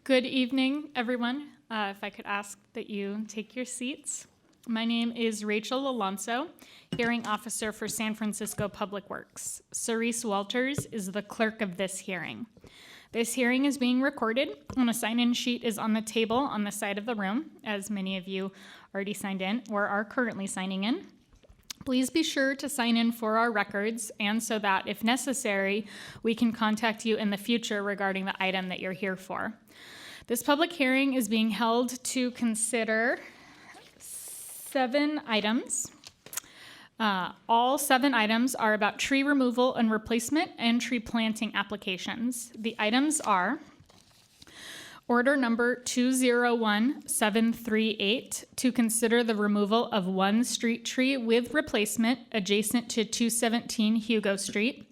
Good evening, everyone. If I could ask that you take your seats. My name is Rachel Alonso, Hearing Officer for San Francisco Public Works. Cerise Walters is the clerk of this hearing. This hearing is being recorded, and a sign-in sheet is on the table on the side of the room, as many of you already signed in or are currently signing in. Please be sure to sign in for our records, and so that, if necessary, we can contact you in the future regarding the item that you're here for. This public hearing is being held to consider 7 items. All 7 items are about tree removal and replacement and tree planting applications. The items are Order number 201738 to consider the removal of one street tree with replacement adjacent to 217 Hugo Street.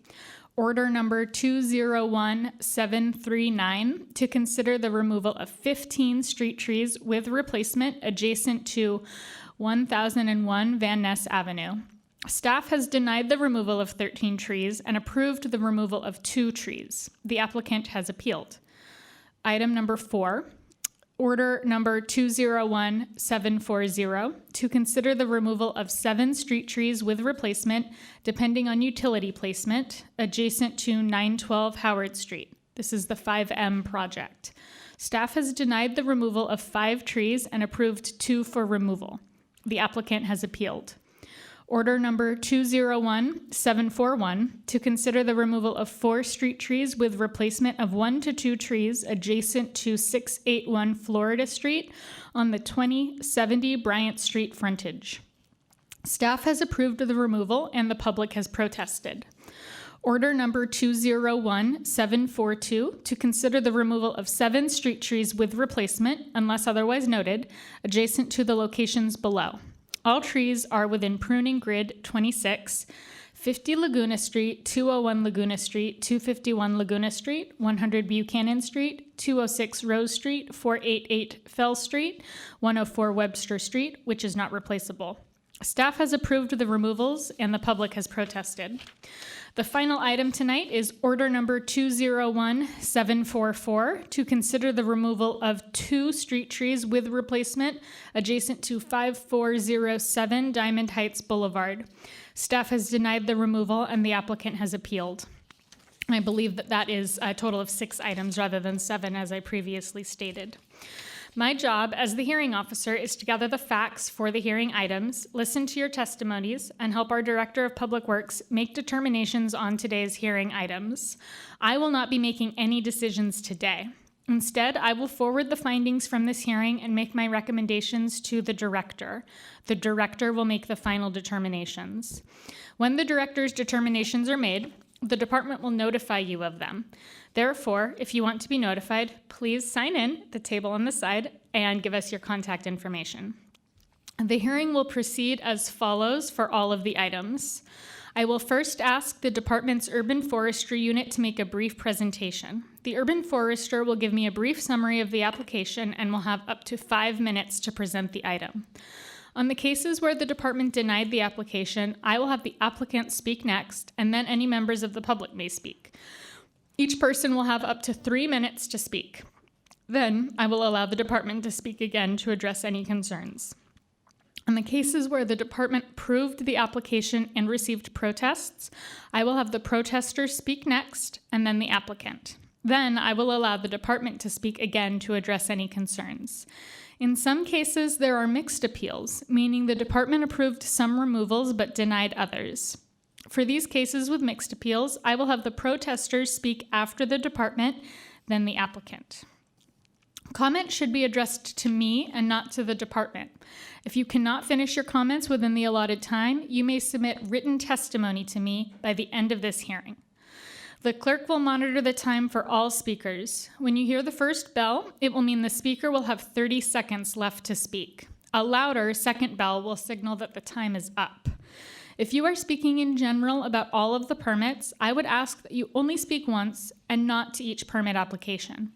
Order number 201739 to consider the removal of 15 street trees with replacement adjacent to 1001 Van Ness Avenue. Staff has denied the removal of 13 trees and approved the removal of 2 trees. The applicant has appealed. Item number 4, order number 201740 to consider the removal of 7 street trees with replacement, depending on utility placement, adjacent to 912 Howard Street. This is the 5M project. Staff has denied the removal of 5 trees and approved 2 for removal. The applicant has appealed. Order number 201741 to consider the removal of 4 street trees with replacement of 1 to 2 trees adjacent to 681 Florida Street on the 2070 Bryant Street frontage. Staff has approved the removal and the public has protested. Order number 201742 to consider the removal of 7 street trees with replacement, unless otherwise noted, adjacent to the locations below. All trees are within pruning grid 26, 50 Laguna Street, 201 Laguna Street, 251 Laguna Street, 100 Buchanan Street, 206 Rose Street, 488 Fell Street, 104 Webster Street, which is not replaceable. Staff has approved the removals and the public has protested. The final item tonight is order number 201744 to consider the removal of 2 street trees with replacement adjacent to 5407 Diamond Heights Boulevard. Staff has denied the removal and the applicant has appealed. I believe that is a total of 6 items rather than 7, as I previously stated. My job as the hearing officer is to gather the facts for the hearing items, listen to your testimonies, and help our Director of Public Works make determinations on today's hearing items. I will not be making any decisions today. Instead, I will forward the findings from this hearing and make my recommendations to the Director. The Director will make the final determinations. When the Director's determinations are made, the department will notify you of them. Therefore, if you want to be notified, please sign in the table on the side and give us your contact information. The hearing will proceed as follows for all of the items. I will first ask the department's Urban Forestry Unit to make a brief presentation. The Urban Forester will give me a brief summary of the application and will have up to 5 minutes to present the item. On the cases where the department denied the application, I will have the applicant speak next, and then any members of the public may speak. Each person will have up to 3 minutes to speak. Then I will allow the department to speak again to address any concerns. On the cases where the department approved the application and received protests, I will have the protester speak next, and then the applicant. Then I will allow the department to speak again to address any concerns. In some cases, there are mixed appeals, meaning the department approved some removals but denied others. For these cases with mixed appeals, I will have the protesters speak after the department, then the applicant. Comments should be addressed to me and not to the department. If you cannot finish your comments within the allotted time, you may submit written testimony to me by the end of this hearing. The clerk will monitor the time for all speakers. When you hear the first bell, it will mean the speaker will have 30 seconds left to speak. A louder second bell will signal that the time is up. If you are speaking in general about all of the permits, I would ask that you only speak once and not to each permit application.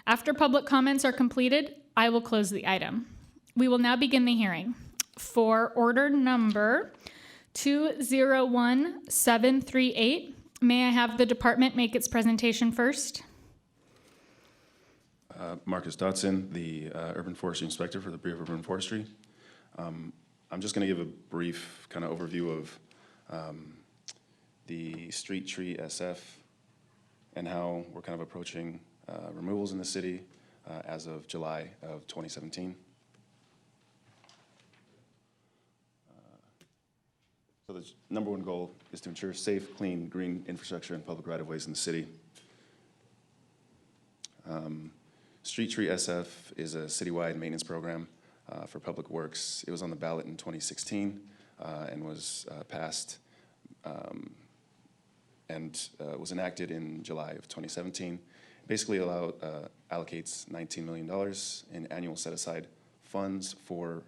After public comments are completed, I will close the item. We will now begin the hearing. For order number 201738, may I have the department make its presentation first? Marcus Dotson, the Urban Forestry Inspector for the Bureau of Urban Forestry. I'm just going to give a brief kind of overview of the street tree SF and how we're kind of approaching removals in the city as of July of 2017. So the number one goal is to ensure safe, clean, green infrastructure and public right-of-ways in the city. Street Tree SF is a citywide maintenance program for public works. It was on the ballot in 2016 and was passed and was enacted in July of 2017. Basically allocates $19 million in annual set-aside funds for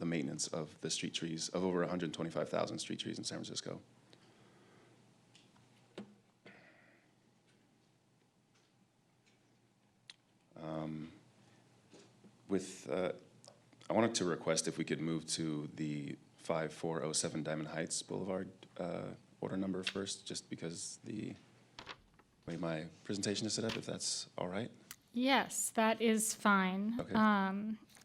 the maintenance of the street trees, of over 125,000 street trees in San Francisco. I wanted to request if we could move to the 5407 Diamond Heights Boulevard order number first, just because the way my presentation is set up, if that's all right. Yes, that is fine. Okay.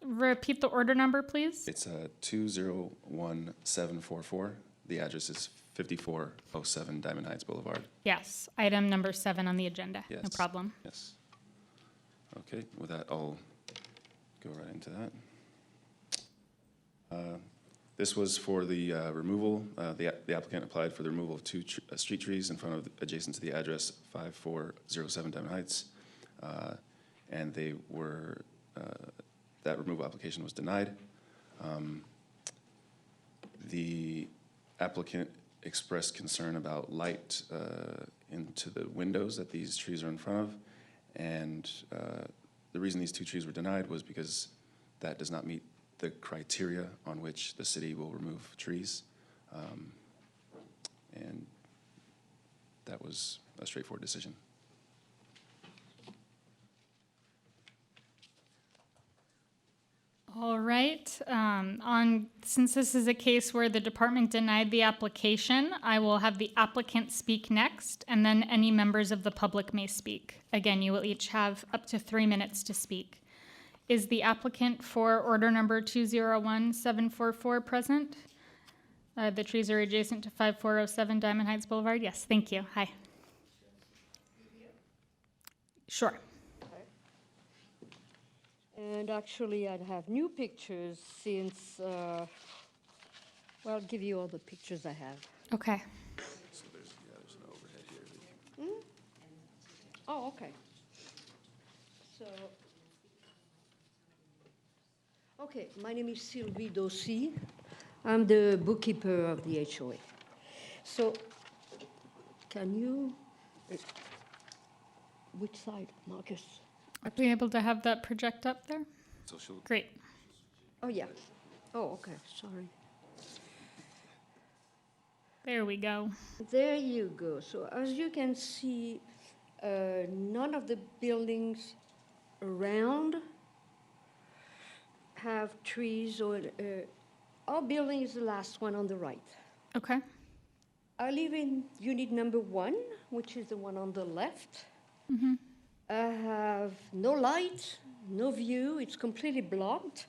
Repeat the order number, please. It's 201744. The address is 5407 Diamond Heights Boulevard. Yes, item number 7 on the agenda. Yes. No problem. Yes. Okay, with that, I'll go right into that. This was for the removal. The applicant applied for the removal of two street trees in front of, adjacent to the address 5407 Diamond Heights. And they were, that removal application was denied. The applicant expressed concern about light into the windows that these trees are in front of. And the reason these two trees were denied was because that does not meet the criteria on which the city will remove trees. And that was a straightforward decision. All right. Since this is a case where the department denied the application, I will have the applicant speak next, and then any members of the public may speak. Again, you will each have up to 3 minutes to speak. Is the applicant for order number 201744 present? The trees are adjacent to 5407 Diamond Heights Boulevard. Yes, thank you. Hi. Sure. And actually, I'd have new pictures since, well, I'll give you all the pictures I have. Okay. So there's an overhead here. Oh, okay. So, okay, my name is Sylvie Dossi. I'm the bookkeeper of the HOA. So, can you, which side, Marcus? Are we able to have that project up there? So she'll Great. Oh, yeah. Oh, okay, sorry. There we go. There you go. So as you can see, none of the buildings around have trees, or our building is the last one on the right. Okay. I live in unit number 1, which is the one on the left. I have no light, no view, it's completely blocked.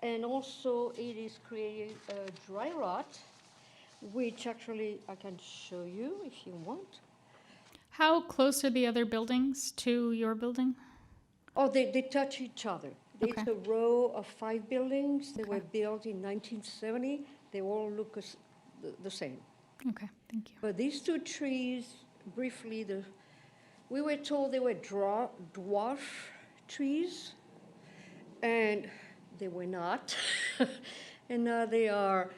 And also it is creating a dry rot, which actually I can show you if you want. How close are the other buildings to your building? Oh, they touch each other. Okay. It's a row of 5 buildings. They were built in 1970. They all look the same. Okay, thank you. But these 2 trees, briefly, we were told they were dwarf trees, and they were not. And now they are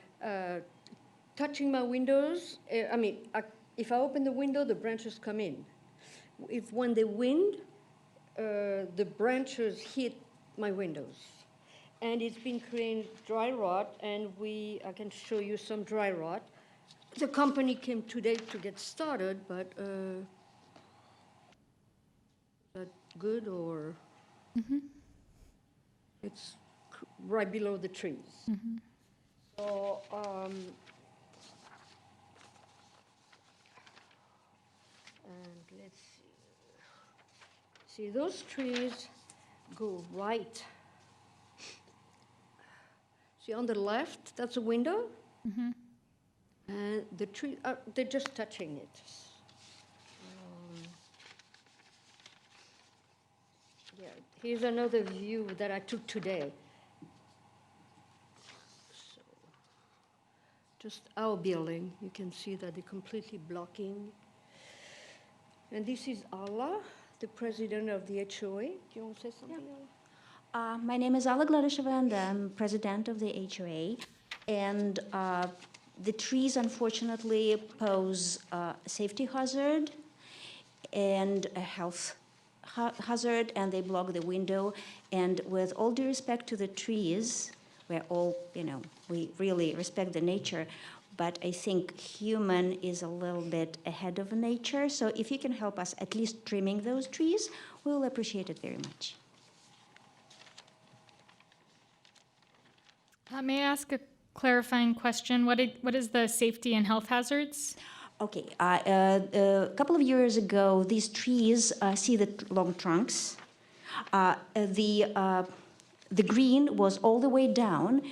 touching my windows. If I open the window, the branches come in. When the wind, the branches hit my windows. And it's been creating dry rot, and I can show you some dry rot. The company came today to get started, but that good, or it's right below the trees. So and let's see those trees, go right. See on the left, that's a window. And the tree, they're just touching it. Yeah, here's another view that I took today. So, just our building, you can see that they're completely blocking. And this is Allah, the president of the HOA. Do you want to say something, Allah? My name is Alla Gladisheva, and I'm president of the HOA. And the trees, unfortunately, pose a safety hazard and a health hazard, and they block the window. And with all due respect to the trees, we're all, we really respect the nature, but I think human is a little bit ahead of nature. So if you can help us at least trimming those trees, we will appreciate it very much. May I ask a clarifying question? What is the safety and health hazards? Okay, a couple of years ago, these trees, see the long trunks. The green was all the way down.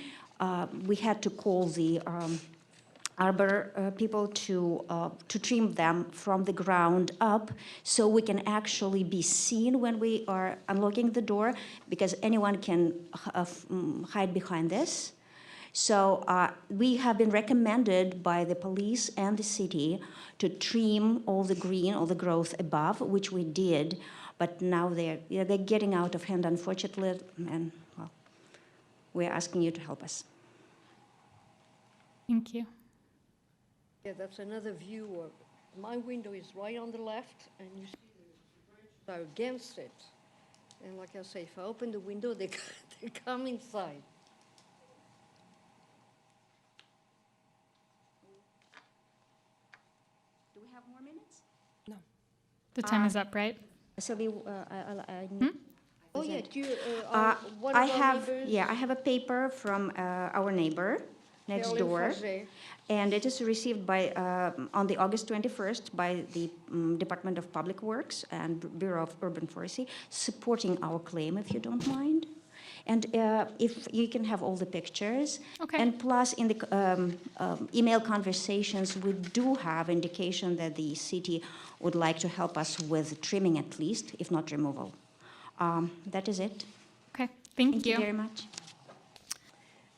We had to call the arbor people to trim them from the ground up, so we can actually be seen when we are unlocking the door, because anyone can hide behind this. So we have been recommended by the police and the city to trim all the green, all the growth above, which we did, but now they're getting out of hand, unfortunately, and well, we're asking you to help us. Thank you. Yeah, that's another view of, my window is right on the left, and you see the branches are against it. And like I say, if I open the window, they come inside. Do we have more minutes? The time is up, right? Sylvie, I need. Oh, yeah, do you, one I of our have, neighbors, yeah, I have a paper from our neighbor next Caroline door, Forget. and it is received by, on the August 21st by the Department of Public Works and Bureau of Urban Forestry, supporting our claim, if you don't mind. And if you can have all the pictures. Okay. And plus, in the email conversations, we do have indication that the city would like to help us with trimming at least, if not removal. That is it. Okay, Thank thank you you. very much.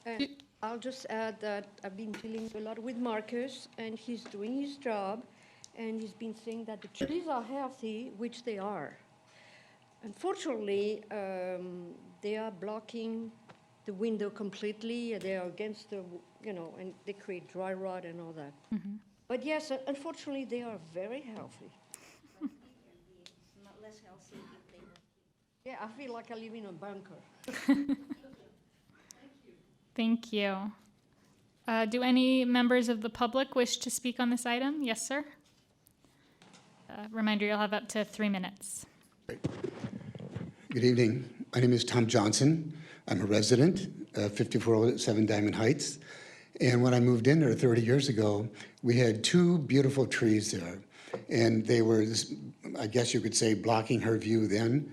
And I'll just add that I've been dealing a lot with Marcus, and he's doing his job, and he's been saying that the trees are healthy, which they are. Unfortunately, they are blocking the window completely. They are against the, and they create dry rot and all that. But yes, unfortunately, they are very healthy. Not less healthy if they were. Yeah, I feel like I live in a bunker. Thank you. Do any members of the public wish to speak on this item? Yes, sir. Reminder, you'll have up to 3 minutes. Good evening. My name is Tom Johnson. I'm a resident of 5407 Diamond Heights. And when I moved in there 30 years ago, we had two beautiful trees there. And they were, I guess you could say, blocking her view then.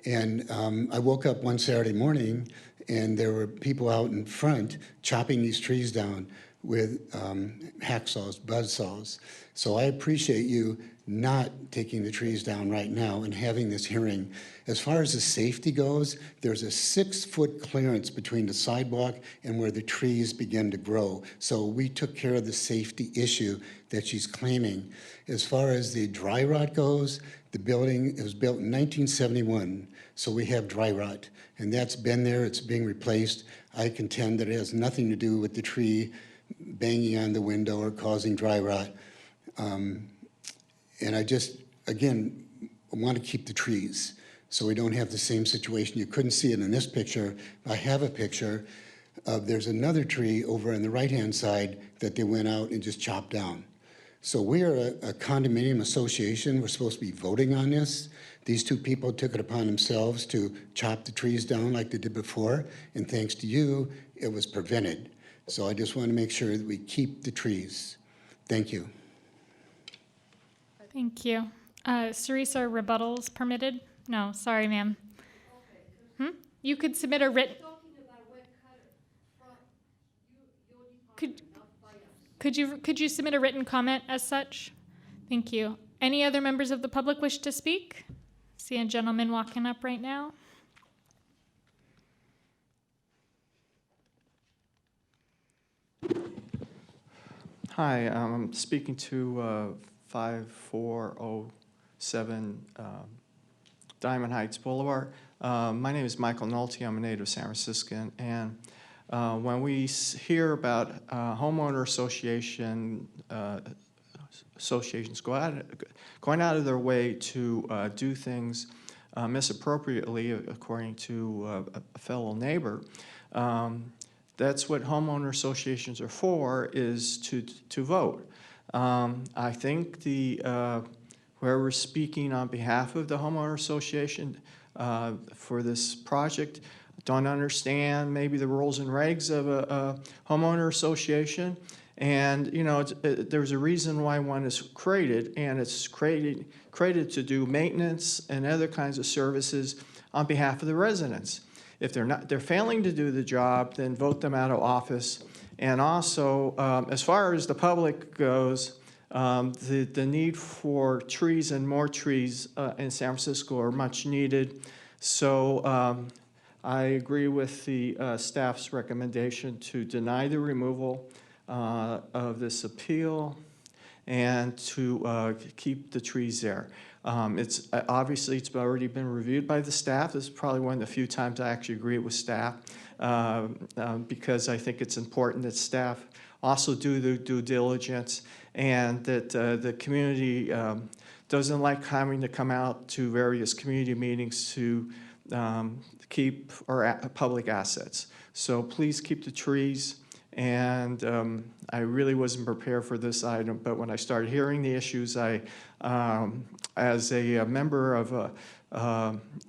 And I woke up one Saturday morning, and there were people out in front chopping these trees down with hacksaws, buzzsaws. So I appreciate you not taking the trees down right now and having this hearing. As far as the safety goes, there's a 6-foot clearance between the sidewalk and where the trees begin to grow. So we took care of the safety issue that she's claiming. As far as the dry rot goes, the building was built in 1971, so we have dry rot. And that's been there, it's being replaced. I contend that it has nothing to do with the tree banging on the window or causing dry rot. And I just, again, want to keep the trees so we don't have the same situation. You couldn't see it in this picture. I have a picture of, there's another tree over on the right-hand side that they went out and just chopped down. So we are a condominium association. We're supposed to be voting on this. These two people took it upon themselves to chop the trees down like they did before, and thanks to you, it was prevented. So I just want to make sure that we keep the trees. Thank you. Thank you. Sarisa, rebuttals permitted? No, sorry, ma'am. You could submit a written. Could you submit a written comment as such? Thank you. Any other members of the public wish to speak? See a gentleman walking up right now. Hi, I'm speaking to 5407 Diamond Heights Boulevard. My name is Michael Nolte. I'm a native San Franciscan, and when we hear about homeowner associations going out of their way to do things misappropriately, according to a fellow neighbor, that's what homeowner associations are for, is to vote. I think whoever's speaking on behalf of the homeowner association for this project don't understand maybe the rules and regs of a homeowner association. And, you know, there's a reason why one is created, and it's created to do maintenance and other kinds of services on behalf of the residents. If they're failing to do the job, then vote them out of office. And also, as far as the public goes, the need for trees and more trees in San Francisco are much needed. So I agree with the staff's recommendation to deny the removal of this appeal and to keep the trees there. It's obviously it's already been reviewed by the staff. This is probably one of the few times I actually agree with staff because I think it's important that staff also do the due diligence, and that the community doesn't like having to come out to various community meetings to keep our public assets. So please keep the trees. And I really wasn't prepared for this item, but when I started hearing the issues, as a member of a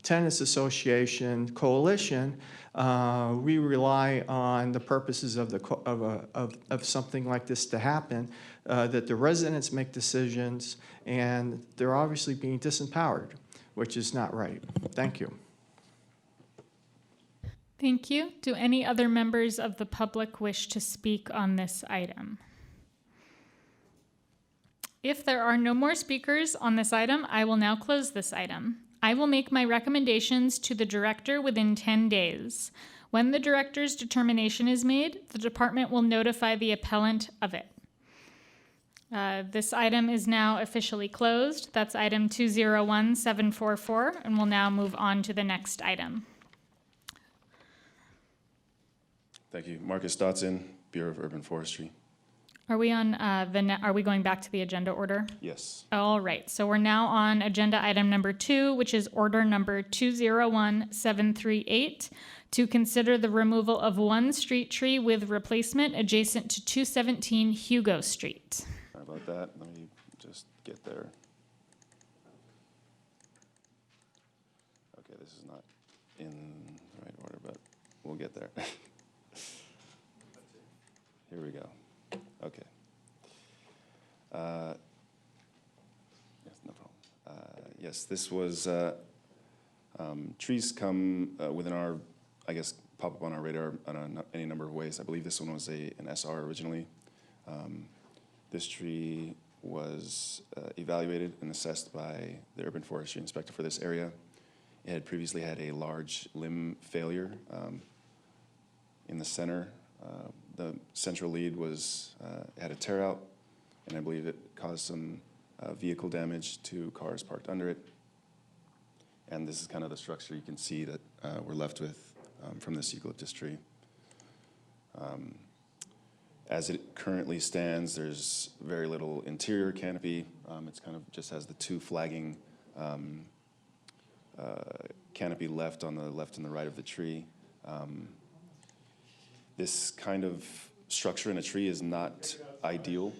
tenants association coalition, we rely on the purposes of something like this to happen, that the residents make decisions, and they're obviously being disempowered, which is not right. Thank you. Thank you. Do any other members of the public wish to speak on this item? If there are no more speakers on this item, I will now close this item. I will make my recommendations to the director within 10 days. When the director's determination is made, the department will notify the appellant of it. This item is now officially closed. That's item 201744, and we'll now move on to the next item. Thank you. Marcus Dotson, Bureau of Urban Forestry. Are we on are we going back to the agenda order? Yes. All right, so we're now on agenda item number 2, which is order number 201738, to consider the removal of one street tree with replacement adjacent to 217 Hugo Street. Sorry about that. Let me just get there. Okay, this is not in the right order, but we'll get there. Here we go. Okay. Yes, no problem. Yes, this was, trees come within our, I guess, pop up on our radar on any number of ways. I believe this one was an SR originally. This tree was evaluated and assessed by the urban forestry inspector for this area. It had previously had a large limb failure in the center. The central lead had a tear out, and I believe it caused some vehicle damage to cars parked under it. And this is kind of the structure you can see that we're left with from this eucalyptus tree. As it currently stands, there's very little interior canopy. It's kind of just has the two flagging canopy left on the left and the right of the tree. This kind of structure in a tree is not ideal.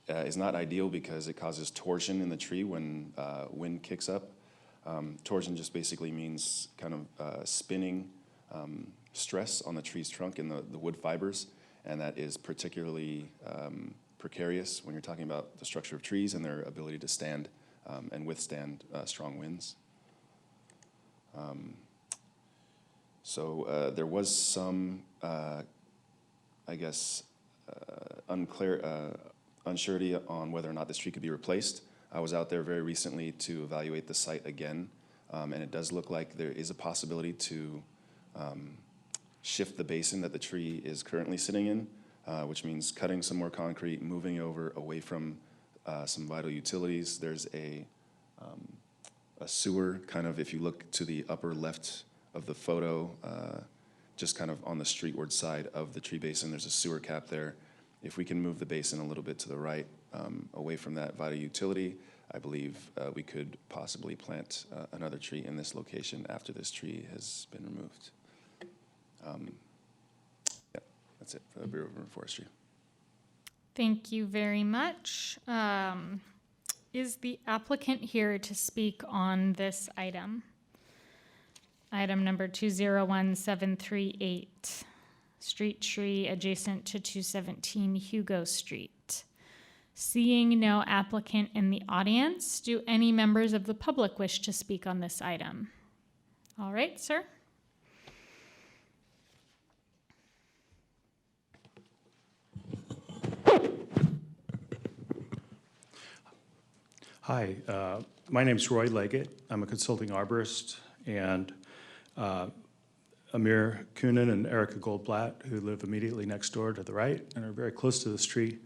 Because it causes torsion in the tree when wind kicks up. Torsion just basically means kind of spinning stress on the tree's trunk and the wood fibers, and that is particularly precarious when you're talking about the structure of trees and their ability to stand and withstand strong winds. So there was some, I guess, unsurety on whether or not this tree could be replaced. I was out there very recently to evaluate the site again, and it does look like there is a possibility to shift the basin that the tree is currently sitting in, which means cutting some more concrete, moving over away from some vital utilities. There's a sewer, kind of, if you look to the upper left of the photo, just kind of on the streetward side of the tree basin, there's a sewer cap there. If we can move the basin a little bit to the right, away from that vital utility, I believe we could possibly plant another tree in this location after this tree has been removed. Yeah, that's it for the Bureau of Urban Forestry. Thank you very much. Is the applicant here to speak on this item? Item number 201738, street tree adjacent to 217 Hugo Street. Seeing no applicant in the audience, do any members of the public wish to speak on this item? All right, sir. Hi, my name's Roy Leggett. I'm a consulting arborist, and Amir Kunin and Erica Goldblatt, who live immediately next door to the right and are very close to this tree,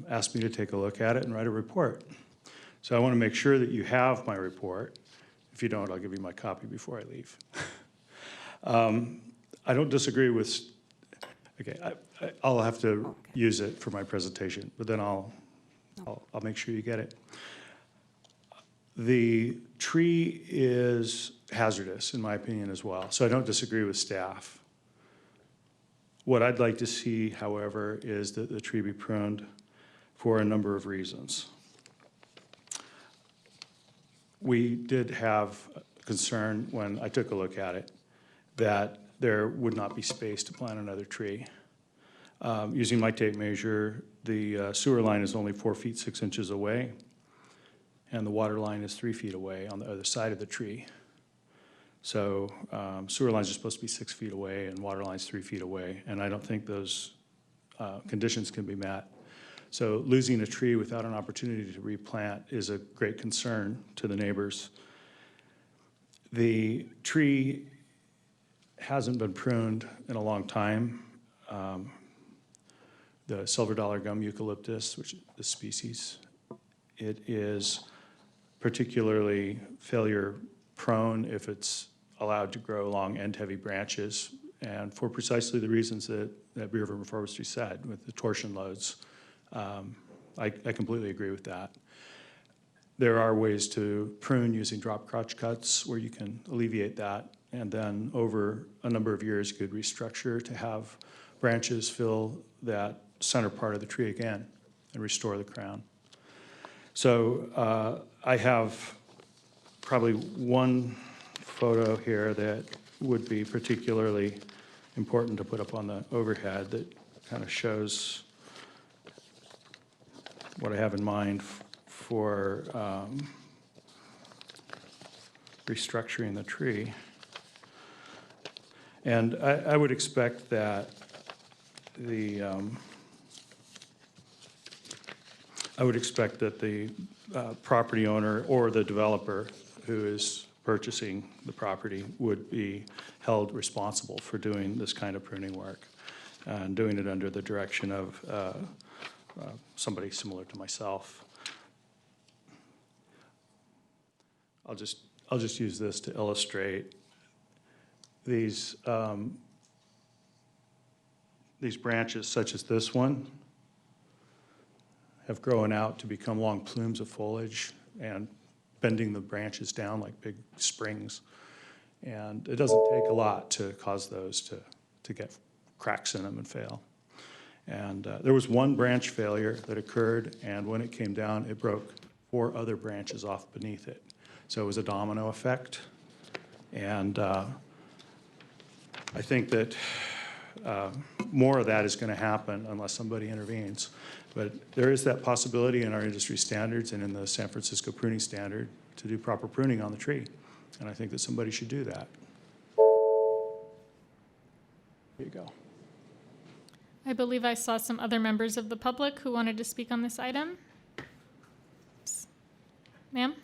asked me to take a look at it and write a report. So I want to make sure that you have my report. If you don't, I'll give you my copy before I leave. I don't disagree with, okay, I'll have to use it for my presentation, but then I'll make sure you get it. The tree is hazardous, in my opinion, as well, so I don't disagree with staff. What I'd like to see, however, is that the tree be pruned for a number of reasons. We did have concern when I took a look at it that there would not be space to plant another tree. Using my tape measure, the sewer line is only 4 feet 6 inches away, and the water line is 3 feet away on the other side of the tree. So sewer lines are supposed to be 6 feet away, and water lines 3 feet away, and I don't think those conditions can be met. So losing a tree without an opportunity to replant is a great concern to the neighbors. The tree hasn't been pruned in a long time. The silver dollar gum eucalyptus, which is the species, it is particularly failure prone if it's allowed to grow long end heavy branches, and for precisely the reasons that Bureau of Urban Forestry said with the torsion loads. I completely agree with that. There are ways to prune using drop crotch cuts where you can alleviate that, and then over a number of years you could restructure to have branches fill that center part of the tree again and restore the crown. So I have probably one photo here that would be particularly important to put up on the overhead that kind of shows what I have in mind for restructuring the tree. And I would expect that the property owner or the developer who is purchasing the property would be held responsible for doing this kind of pruning work and doing it under the direction of somebody similar to myself. I'll just use this to illustrate these branches, such as this one, have grown out to become long plumes of foliage and bending the branches down like big springs. And it doesn't take a lot to cause those to get cracks in them and fail. And there was one branch failure that occurred, and when it came down, it broke 4 other branches off beneath it. So it was a domino effect. And I think that more of that is going to happen unless somebody intervenes. But there is that possibility in our industry standards and in the San Francisco pruning standard to do proper pruning on the tree. And I think that somebody should do that. There you go. I believe I saw some other members of the public who wanted to speak on this item. Ma'am?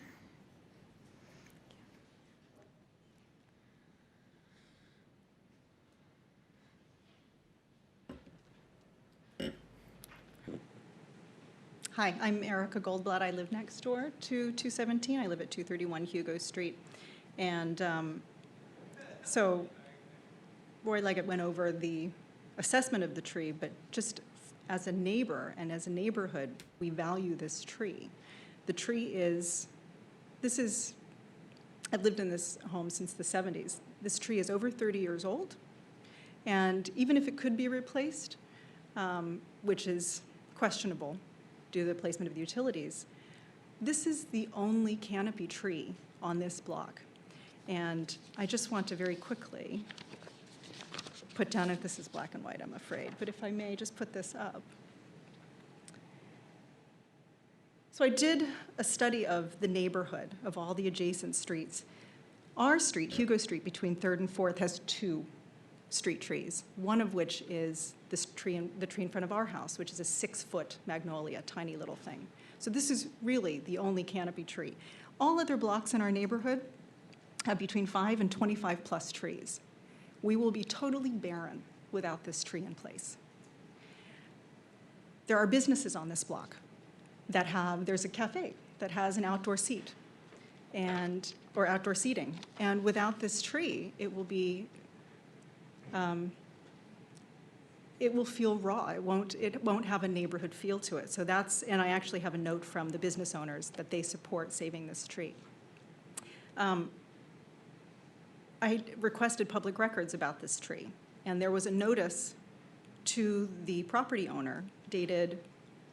Hi, I'm Erica Goldblatt. I live next door to 217. I live at 231 Hugo Street. And so Roy Leggett went over the assessment of the tree, but just as a neighbor and as a neighborhood, we value this tree. The tree is, I've lived in this home since the 70s. This tree is over 30 years old. And even if it could be replaced, which is questionable, due to the placement of the utilities, this is the only canopy tree on this block. And I just want to very quickly put down, if this is black and white, I'm afraid, but if I may just put this up. So I did a study of the neighborhood, of all the adjacent streets. Our street, Hugo Street, between 3rd and 4th, has 2 street trees, one of which is the tree in front of our house, which is a 6-foot magnolia, tiny little thing. So this is really the only canopy tree. All other blocks in our neighborhood have between 5 and 25 plus trees. We will be totally barren without this tree in place. There are businesses on this block that have, there's a cafe that has an outdoor seat or outdoor seating. And without this tree, it will be it will feel raw. It won't have a neighborhood feel to it. So that's, and I actually have a note from the business owners that they support saving this tree. I requested public records about this tree, and there was a notice to the property owner dated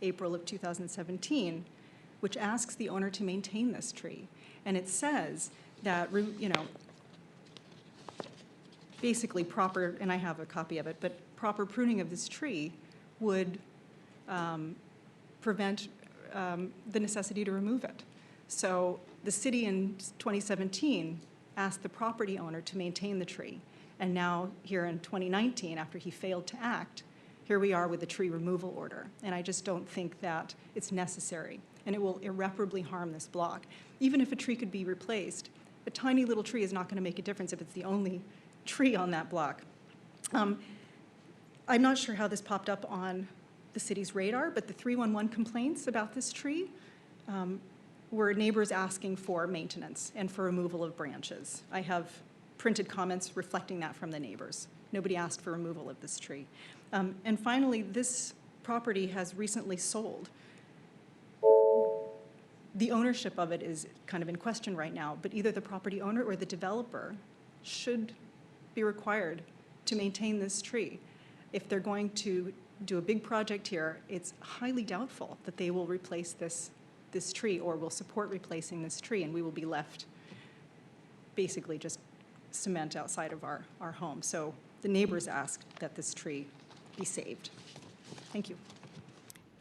April of 2017, which asks the owner to maintain this tree. And it says that, basically proper, and I have a copy of it, but proper pruning of this tree would prevent the necessity to remove it. So the city in 2017 asked the property owner to maintain the tree. And now here in 2019, after he failed to act, here we are with a tree removal order. And I just don't think that it's necessary. And it will irreparably harm this block. Even if a tree could be replaced, a tiny little tree is not going to make a difference if it's the only tree on that block. I'm not sure how this popped up on the city's radar, but the 311 complaints about this tree were neighbors asking for maintenance and for removal of branches. I have printed comments reflecting that from the neighbors. Nobody asked for removal of this tree. And finally, this property has recently sold. The ownership of it is kind of in question right now, but either the property owner or the developer should be required to maintain this tree. If they're going to do a big project here, it's highly doubtful that they will replace this tree or will support replacing this tree, and we will be left basically just cement outside of our home. So the neighbors asked that this tree be saved. Thank you.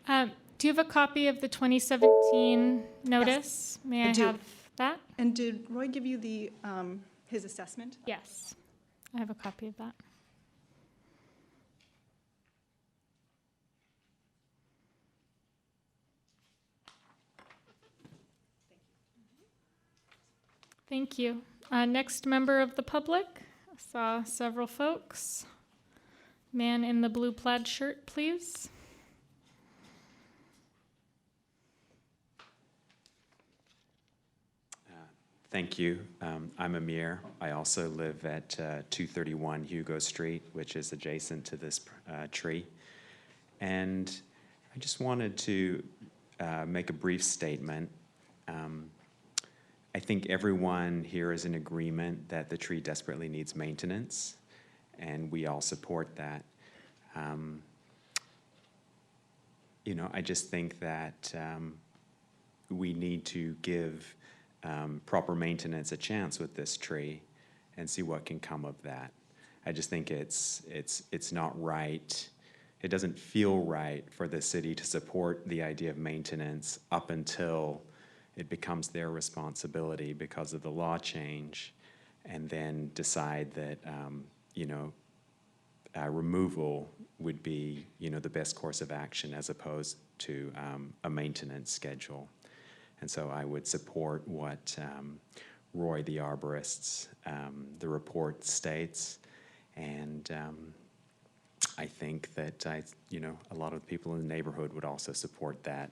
Do you have a copy of the 2017 notice? May I I do. have that? And did Roy give you the his assessment? Yes, I have a copy of that. Thank you. Next member of the public. I saw several folks. Man in the blue plaid shirt, please. Thank you. I'm Amir. I also live at 231 Hugo Street, which is adjacent to this tree. And I just wanted to make a brief statement. I think everyone here is in agreement that the tree desperately needs maintenance, and we all support that. I just think that we need to give proper maintenance a chance with this tree and see what can come of that. I just think it's not right. It doesn't feel right for the city to support the idea of maintenance up until it becomes their responsibility because of the law change, and then decide that, removal would be, the best course of action as opposed to a maintenance schedule. And so I would support what Roy, the arborist's, the report states, and I think that a lot of people in the neighborhood would also support that,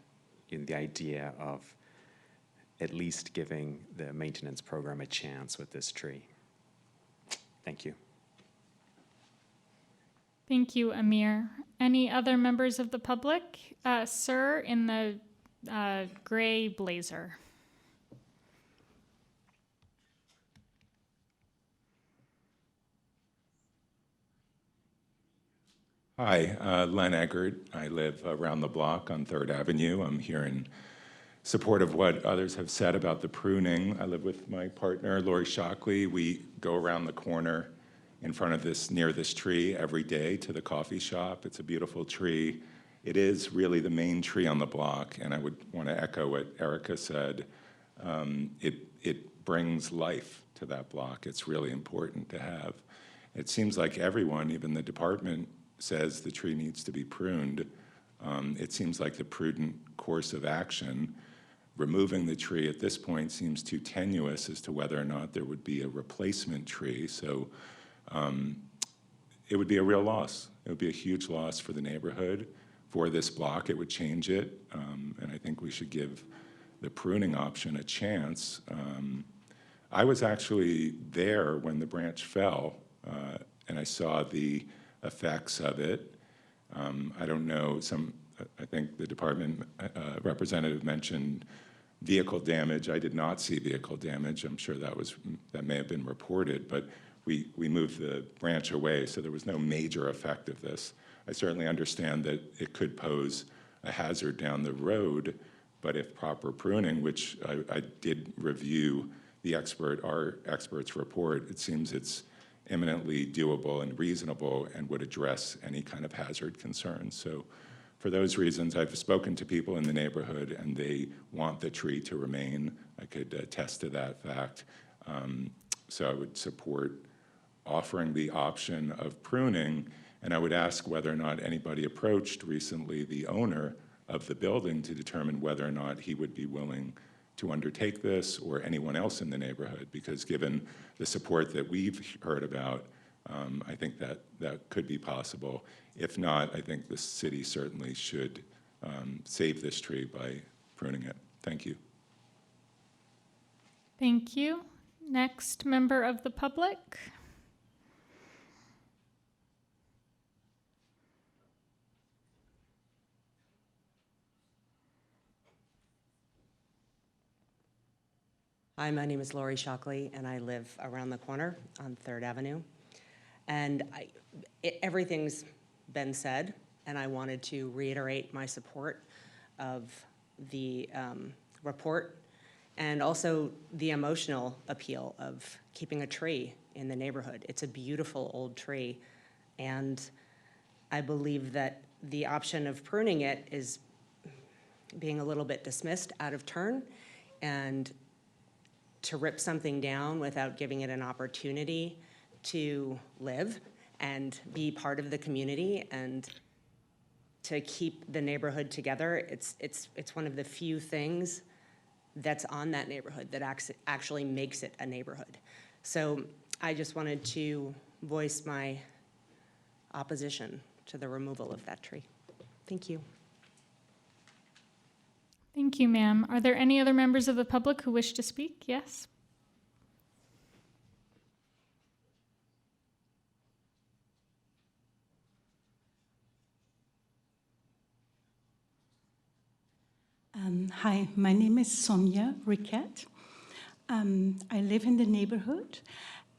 the idea of at least giving the maintenance program a chance with this tree. Thank you. Thank you, Amir. Any other members of the public? Sir, in the gray blazer. Hi, Len Eggert. I live around the block on 3rd Avenue. I'm here in support of what others have said about the pruning. I live with my partner, Lori Shockley. We go around the corner in front of this, near this tree every day to the coffee shop. It's a beautiful tree. It is really the main tree on the block, and I would want to echo what Erica said. It brings life to that block. It's really important to have. It seems like everyone, even the department, says the tree needs to be pruned. It seems like the prudent course of action. Removing the tree at this point seems too tenuous as to whether or not there would be a replacement tree. So it would be a real loss. It would be a huge loss for the neighborhood. For this block, it would change it. And I think we should give the pruning option a chance. I was actually there when the branch fell, and I saw the effects of it. I don't know, I think the department representative mentioned vehicle damage. I did not see vehicle damage. I'm sure that may have been reported, but we moved the branch away, so there was no major effect of this. I certainly understand that it could pose a hazard down the road, but if proper pruning, which I did review our expert's report, it seems it's eminently doable and reasonable and would address any kind of hazard concerns. So for those reasons, I've spoken to people in the neighborhood and they want the tree to remain. I could attest to that fact. So I would support offering the option of pruning, and I would ask whether or not anybody approached recently the owner of the building to determine whether or not he would be willing to undertake this, or anyone else in the neighborhood, because given the support that we've heard about, I think that could be possible. If not, I think the city certainly should save this tree by pruning it. Thank you. Thank you. Next member of the public. Hi, my name is Lori Shockley, and I live around the corner on 3rd Avenue. And everything's been said, and I wanted to reiterate my support of the report and also the emotional appeal of keeping a tree in the neighborhood. It's a beautiful old tree, and I believe that the option of pruning it is being a little bit dismissed out of turn, and to rip something down without giving it an opportunity to live and be part of the community and to keep the neighborhood together. It's one of the few things that's on that neighborhood that actually makes it a neighborhood. So I just wanted to voice my opposition to the removal of that tree. Thank you. Thank you, ma'am. Are there any other members of the public who wish to speak? Yes. Hi, my name is Sonia Riquette. I live in the neighborhood,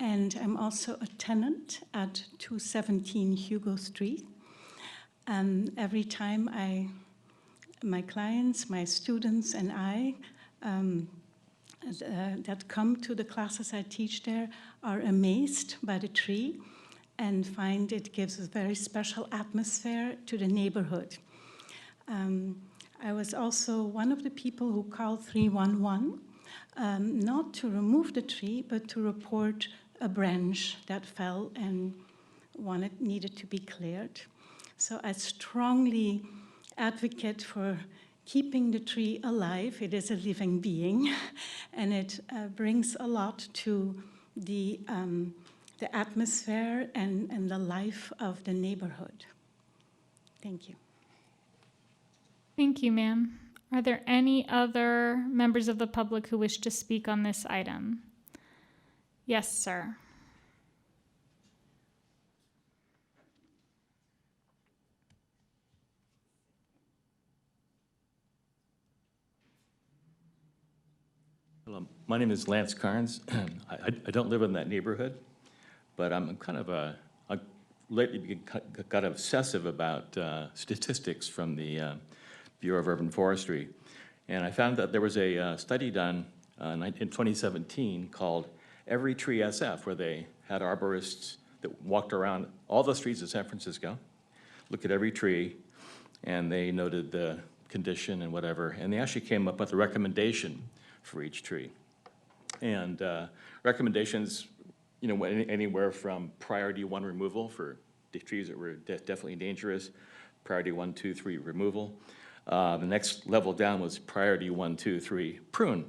and I'm also a tenant at 217 Hugo Street. Every time my clients, my students, and I that come to the classes I teach there are amazed by the tree and find it gives a very special atmosphere to the neighborhood. I was also one of the people who called 311, not to remove the tree, but to report a branch that fell and needed to be cleared. So I strongly advocate for keeping the tree alive. It is a living being, and it brings a lot to the atmosphere and the life of the neighborhood. Thank you. Thank you, ma'am. Are there any other members of the public who wish to speak on this item? Yes, sir. Hello, my name is Lance Carnes. I don't live in that neighborhood, but I'm kind of lately got obsessive about statistics from the Bureau of Urban Forestry. And I found that there was a study done in 2017 called Every Tree SF, where they had arborists that walked around all the streets of San Francisco, looked at every tree, and they noted the condition and whatever, and they actually came up with a recommendation for each tree. And recommendations, anywhere from priority 1 removal for the trees that were definitely dangerous, priority 1, 2, 3 removal. The next level down was priority 1, 2, 3 prune.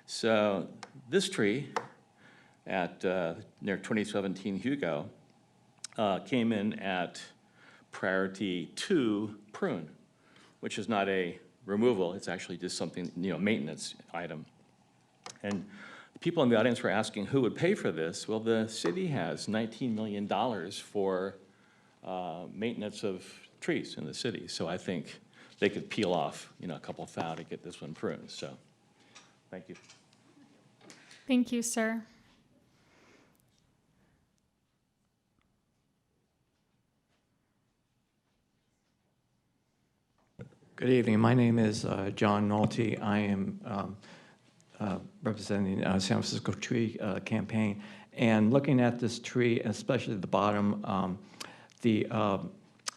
So this tree at near 2017 Hugo came in at priority 2 prune, which is not a removal, it's actually just something, maintenance item. And the people in the audience were asking who would pay for this. Well, the city has $19 million for maintenance of trees in the city. So I think they could peel off, a couple thou to get this one pruned. So, thank you. Thank you, sir. Good evening. My name is John Nolte. I am representing San Francisco Tree Campaign. And looking at this tree, especially at the bottom, the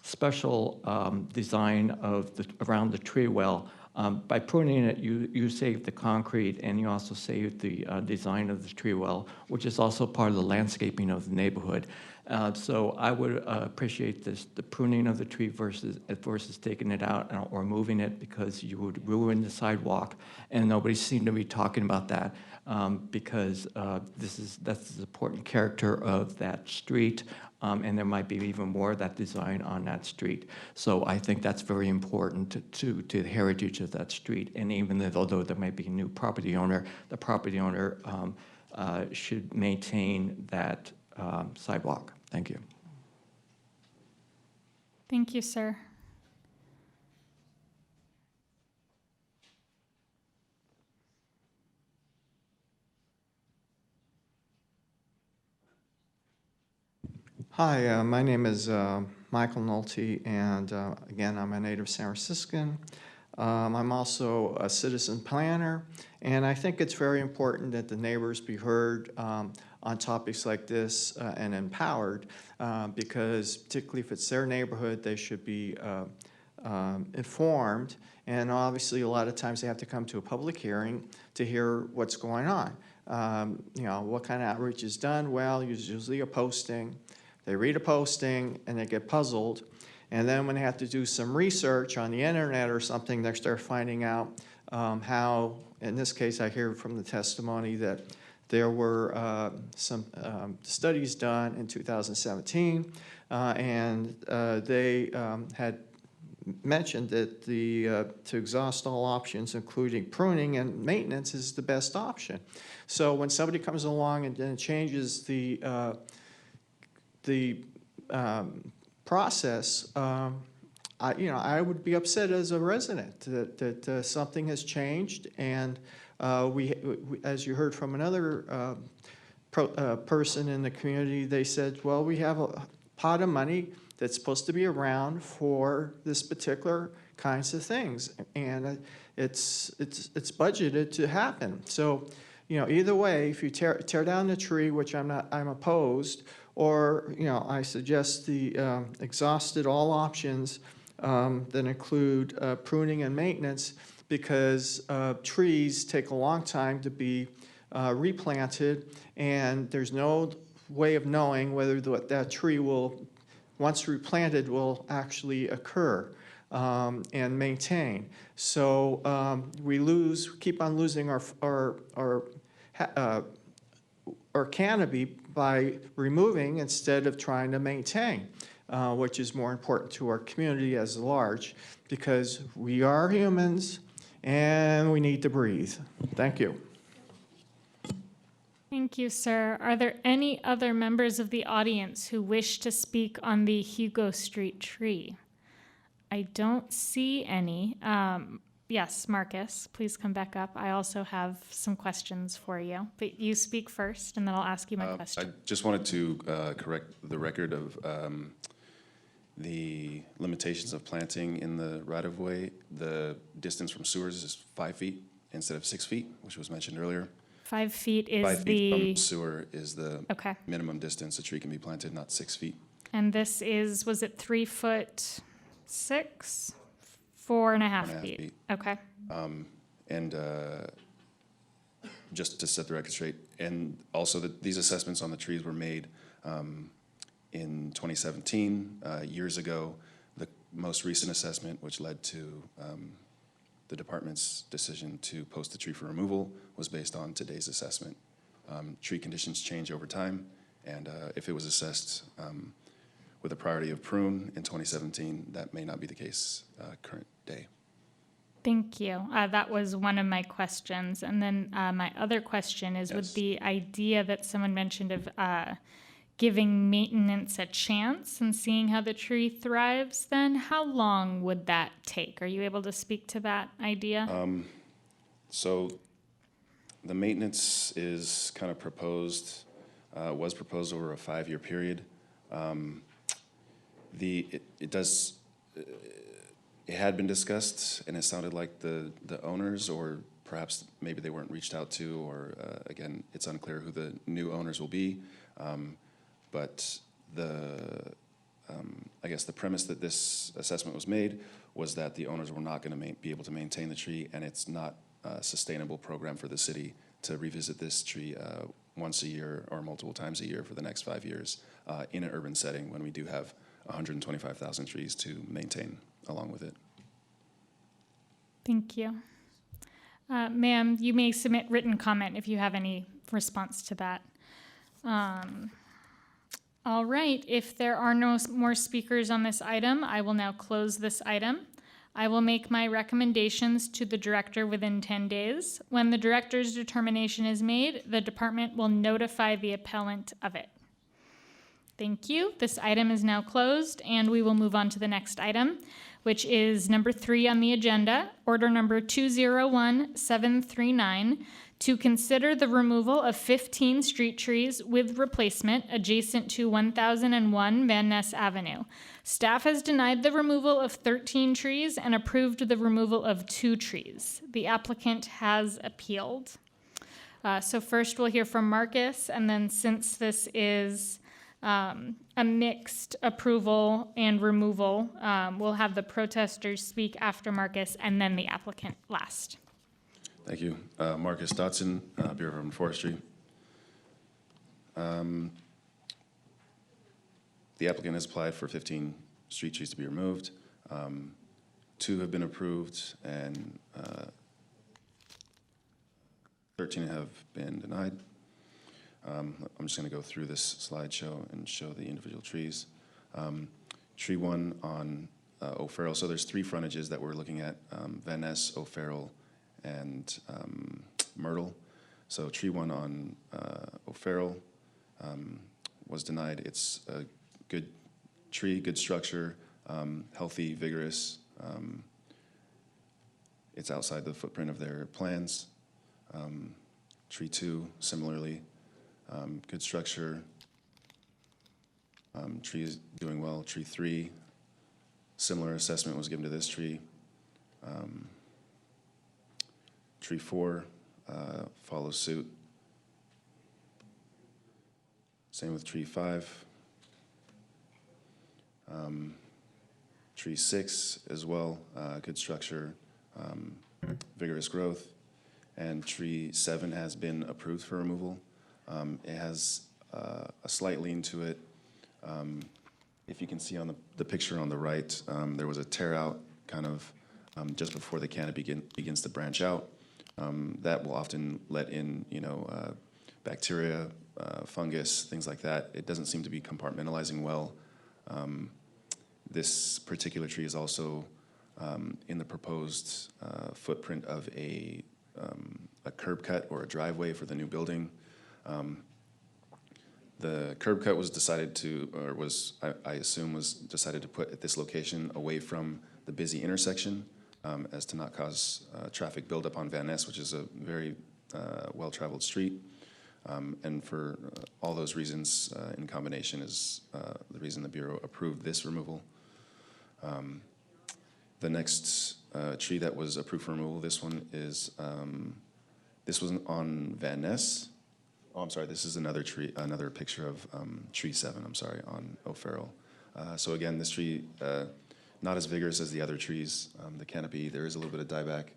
special design of around the tree well, by pruning it, you save the concrete and you also save the design of the tree well, which is also part of the landscaping of the neighborhood. So I would appreciate the pruning of the tree versus taking it out or moving it, because you would ruin the sidewalk, and nobody seemed to be talking about that because that's the important character of that street, and there might be even more of that design on that street. So I think that's very important to the heritage of that street, and even although there might be a new property owner, the property owner should maintain that sidewalk. Thank you. Thank you, sir. Hi, my name is Michael Nolte, and again, I'm a native San Franciscan. I'm also a citizen planner, and I think it's very important that the neighbors be heard on topics like this and empowered, because particularly if it's their neighborhood, they should be informed. And obviously, a lot of times they have to come to a public hearing to hear what's going on. What kind of outreach is done? Well, there's usually a posting. They read a posting and they get puzzled. And then when they have to do some research on the internet or something, they start finding out how, in this case, I hear from the testimony that there were some studies done in 2017, and they had mentioned that to exhaust all options, including pruning and maintenance, is the best option. So when somebody comes along and changes the process, I would be upset as a resident that something has changed, and we, as you heard from another person in the community, they said, well, we have a pot of money that's supposed to be around for this particular kinds of things, and it's budgeted to happen. So, either way, if you tear down the tree, which I'm opposed, or I suggest the exhausted all options that include pruning and maintenance, because trees take a long time to be replanted, and there's no way of knowing whether that tree will, once replanted, will actually occur and maintain. So we keep on losing our canopy by removing instead of trying to maintain, which is more important to our community as large, because we are humans and we need to breathe. Thank you. Thank you, sir. Are there any other members of the audience who wish to speak on the Hugo Street tree? I don't see any. Yes, Marcus, please come back up. I also have some questions for you, but you speak first, and then I'll ask you my I question. just wanted to correct the record of the limitations of planting in the right-of-way. The distance from sewers is 5 feet instead of 6 feet, which was mentioned earlier. 5 feet is 5 feet the, from sewer is the okay. minimum distance a tree can be planted, not 6 feet. And this is, was it 3'6"? 4.5 feet. Okay. And just to set the record straight, and also these assessments on the trees were made in 2017, years ago. The most recent assessment, which led to the department's decision to post the tree for removal, was based on today's assessment. Tree conditions change over time, and if it was assessed with a priority of prune in 2017, that may not be the case current day. Thank you. That was one of my questions. And then my other question is, with Yes. the idea that someone mentioned of giving maintenance a chance and seeing how the tree thrives, then how long would that take? Are you able to speak to that idea? So the maintenance is kind of proposed, was proposed over a 5-year period. It had been discussed, and it sounded like the owners, or perhaps maybe they weren't reached out to, or again, it's unclear who the new owners will be. But I guess the premise that this assessment was made was that the owners were not going to be able to maintain the tree, and it's not a sustainable program for the city to revisit this tree once a year or multiple times a year for the next 5 years in an urban setting when we do have 125,000 trees to maintain along with it. Thank you. Ma'am, you may submit written comment if you have any response to that. All right, if there are no more speakers on this item, I will now close this item. I will make my recommendations to the director within 10 days. When the director's determination is made, the department will notify the appellant of it. Thank you. This item is now closed, and we will move on to the next item, which is number 3 on the agenda, order number 201739, to consider the removal of 15 street trees with replacement adjacent to 1001 Van Ness Avenue. Staff has denied the removal of 13 trees and approved the removal of 2 trees. The applicant has appealed. So first we'll hear from Marcus, and then since this is a mixed approval and removal, we'll have the protesters speak after Marcus and then the applicant last. Thank you. Marcus Dotson, Bureau of Urban Forestry. The applicant has applied for 15 street trees to be removed. 2 have been approved, and 13 have been denied. I'm just going to go through this slideshow and show the individual trees. Tree 1 on O'Farrell. So there's 3 frontages that we're looking at: Van Ness, O'Farrell, and Myrtle. So tree 1 on O'Farrell was denied. It's a good tree, good structure, healthy, vigorous. It's outside the footprint of their plans. Tree 2, similarly, good structure. Tree is doing well. Tree 3, similar assessment was given to this tree. Tree 4 follows suit. Same with tree 5. Tree 6 as well, good structure, vigorous growth. And tree 7 has been approved for removal. It has a slight lean to it. If you can see on the picture on the right, there was a tear out kind of just before the canopy begins to branch out. That will often let in, bacteria, fungus, things like that. It doesn't seem to be compartmentalizing well. This particular tree is also in the proposed footprint of a curb cut or a driveway for the new building. The curb cut was decided to, or was, I assume, was decided to put at this location away from the busy intersection as to not cause traffic buildup on Van Ness, which is a very well-traveled street. And for all those reasons in combination is the reason the Bureau approved this removal. The next tree that was approved for removal, this one is, this was on Van Ness. Oh, I'm sorry, this is another tree, another picture of tree 7, I'm sorry, on O'Farrell. So again, this tree, not as vigorous as the other trees. The canopy, there is a little bit of dieback.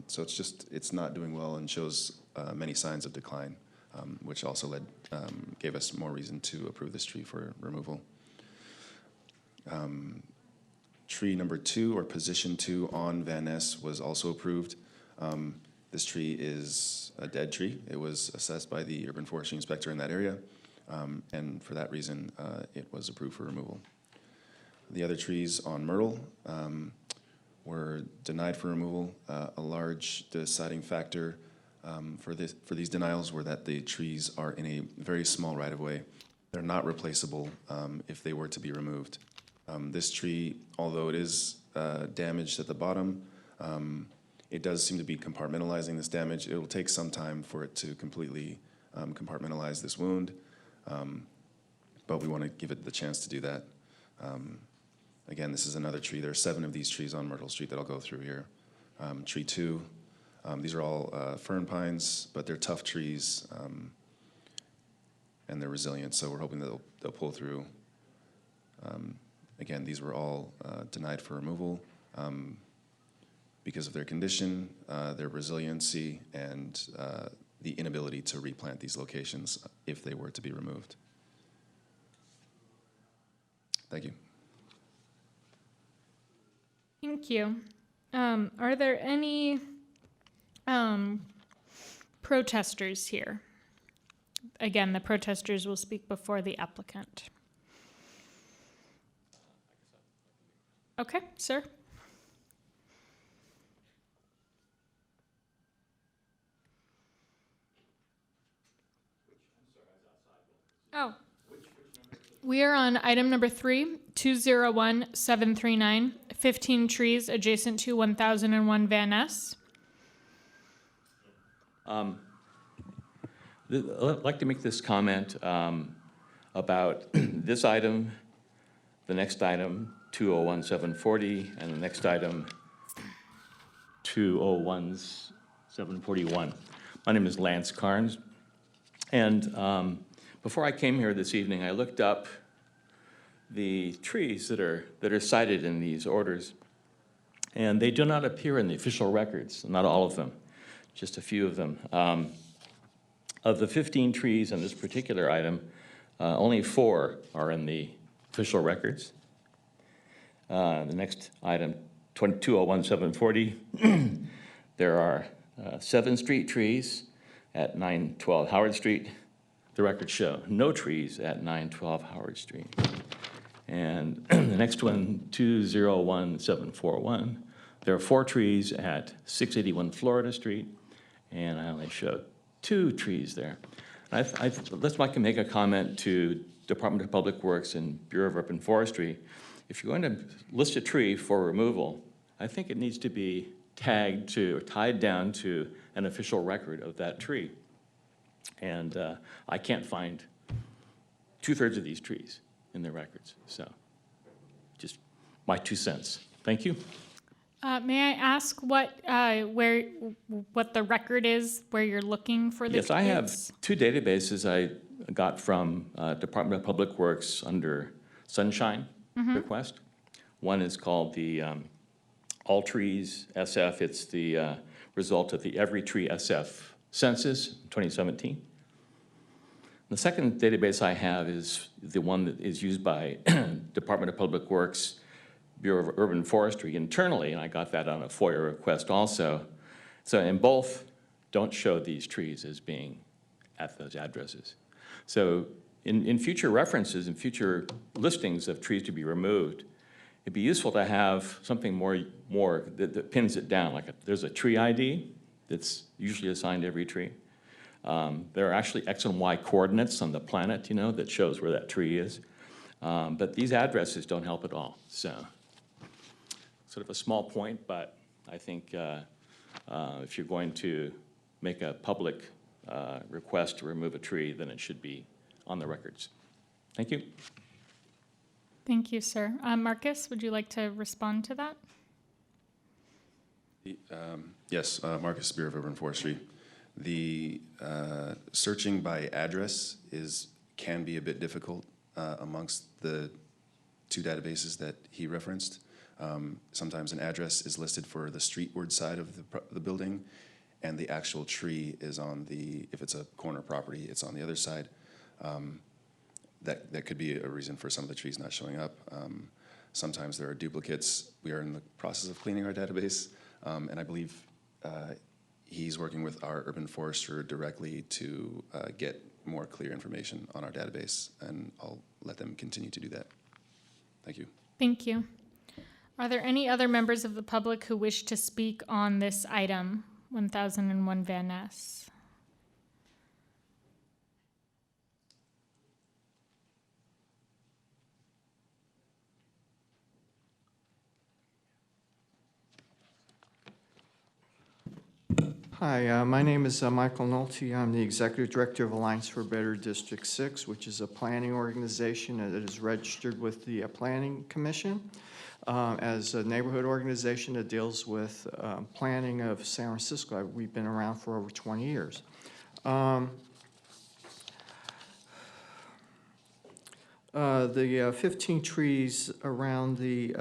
So it's not doing well and shows many signs of decline, which also gave us more reason to approve this tree for removal. Tree number 2, or position 2 on Van Ness, was also approved. This tree is a dead tree. It was assessed by the urban forestry inspector in that area, and for that reason, it was approved for removal. The other trees on Myrtle were denied for removal. A large deciding factor for these denials were that the trees are in a very small right-of-way. They're not replaceable if they were to be removed. This tree, although it is damaged at the bottom, it does seem to be compartmentalizing this damage. It will take some time for it to completely compartmentalize this wound, but we want to give it the chance to do that. Again, this is another tree. There are 7 of these trees on Myrtle Street that I'll go through here. Tree 2, these are all fern pines, but they're tough trees, and they're resilient, so we're hoping that they'll pull through. Again, these were all denied for removal because of their condition, their resiliency, and the inability to replant these locations if they were to be removed. Thank you. Thank you. Are there any protesters here? Again, the protesters will speak before the applicant. Okay, sir. Oh. We are on item number 3, 201739, 15 trees adjacent to 1001 Van Ness. I'd like to make this comment about this item, the next item, 201740, and the next item, 201741. My name is Lance Carnes, and before I came here this evening, I looked up the trees that are cited in these orders, and they do not appear in the official records, not all of them, just a few of them. Of the 15 trees in this particular item, only 4 are in the official records. The next item, 201740, there are 7 street trees at 912 Howard Street. The records show no trees at 912 Howard Street. And the next one, 201741, there are 4 trees at 681 Florida Street, and I only showed 2 trees there. Let's like to make a comment to Department of Public Works and Bureau of Urban Forestry. If you're going to list a tree for removal, I think it needs to be tagged to or tied down to an official record of that tree. And I can't find 2/3 of these trees in their records. So just my 2 cents. Thank you. May I ask what the record is where you're looking for the trees? Yes, I have 2 databases I got from Department of Public Works under Sunshine request. One is called the All Trees SF. It's the result of the Every Tree SF census, 2017. The second database I have is the one that is used by Department of Public Works, Bureau of Urban Forestry internally, and I got that on a FOIA request also. So, and both don't show these trees as being at those addresses. So in future references and future listings of trees to be removed, it'd be useful to have something more that pins it down, like there's a tree ID that's usually assigned to every tree. There are actually X and Y coordinates on the planet, you know, that shows where that tree is. But these addresses don't help at all. So sort of a small point, but I think if you're going to make a public request to remove a tree, then it should be on the records. Thank you. Thank you, sir. Marcus, would you like to respond to that? Yes, Marcus, Bureau of Urban Forestry. The searching by address can be a bit difficult amongst the two databases that he referenced. Sometimes an address is listed for the streetward side of the building, and the actual tree is on if it's a corner property, it's on the other side. That could be a reason for some of the trees not showing up. Sometimes there are duplicates. We are in the process of cleaning our database, and I believe he's working with our urban forester directly to get more clear information on our database, and I'll let them continue to do that. Thank you. Thank you. Are there any other members of the public who wish to speak on this item, 1001 Van Ness? Hi, my name is Michael Nolte. I'm the Executive Director of Alliance for Better District 6, which is a planning organization that is registered with the Planning Commission as a neighborhood organization that deals with planning of San Francisco. We've been around for over 20 years. The 15 trees around the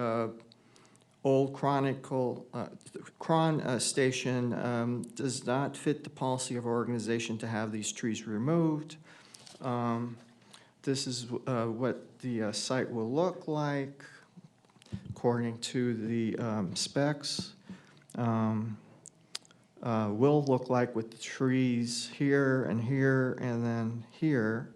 old Cron station does not fit the policy of our organization to have these trees removed. This is what the site will look like according to the specs. Will look like with the trees here and here and then here.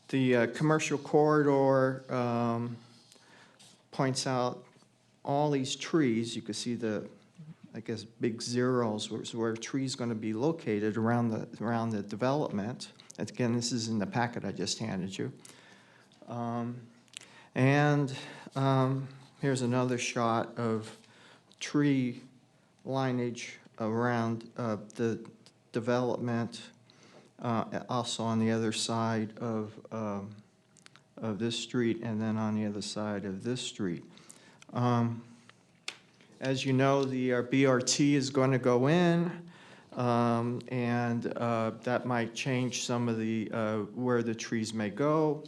The commercial corridor points out all these trees. You can see the, I guess, big zeros where a tree is going to be located around the development. And again, this is in the packet I just handed you. Here's another shot of tree lineage around the development. Also on the other side of this street, and then on the other side of this street. As you know, the BRT is going to go in, and that might change some of the where the trees may go.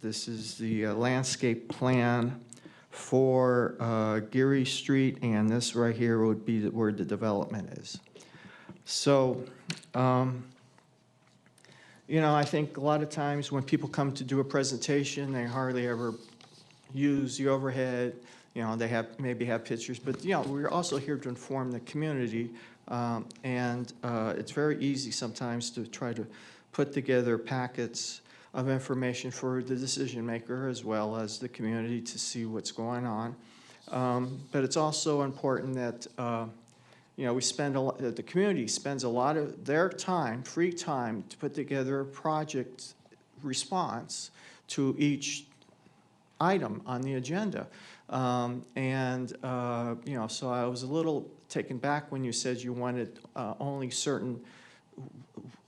This is the landscape plan for Geary Street, and this right here would be where the development is. So, you know, I think a lot of times when people come to do a presentation, they hardly ever use the overhead. You know, they maybe have pictures, but, you know, we're also here to inform the community, and it's very easy sometimes to try to put together packets of information for the decision maker as well as the community to see what's going on. But it's also important that you know, the community spends a lot of their time, free time, to put together a project response to each item on the agenda. You know, so I was a little taken back when you said you wanted only certain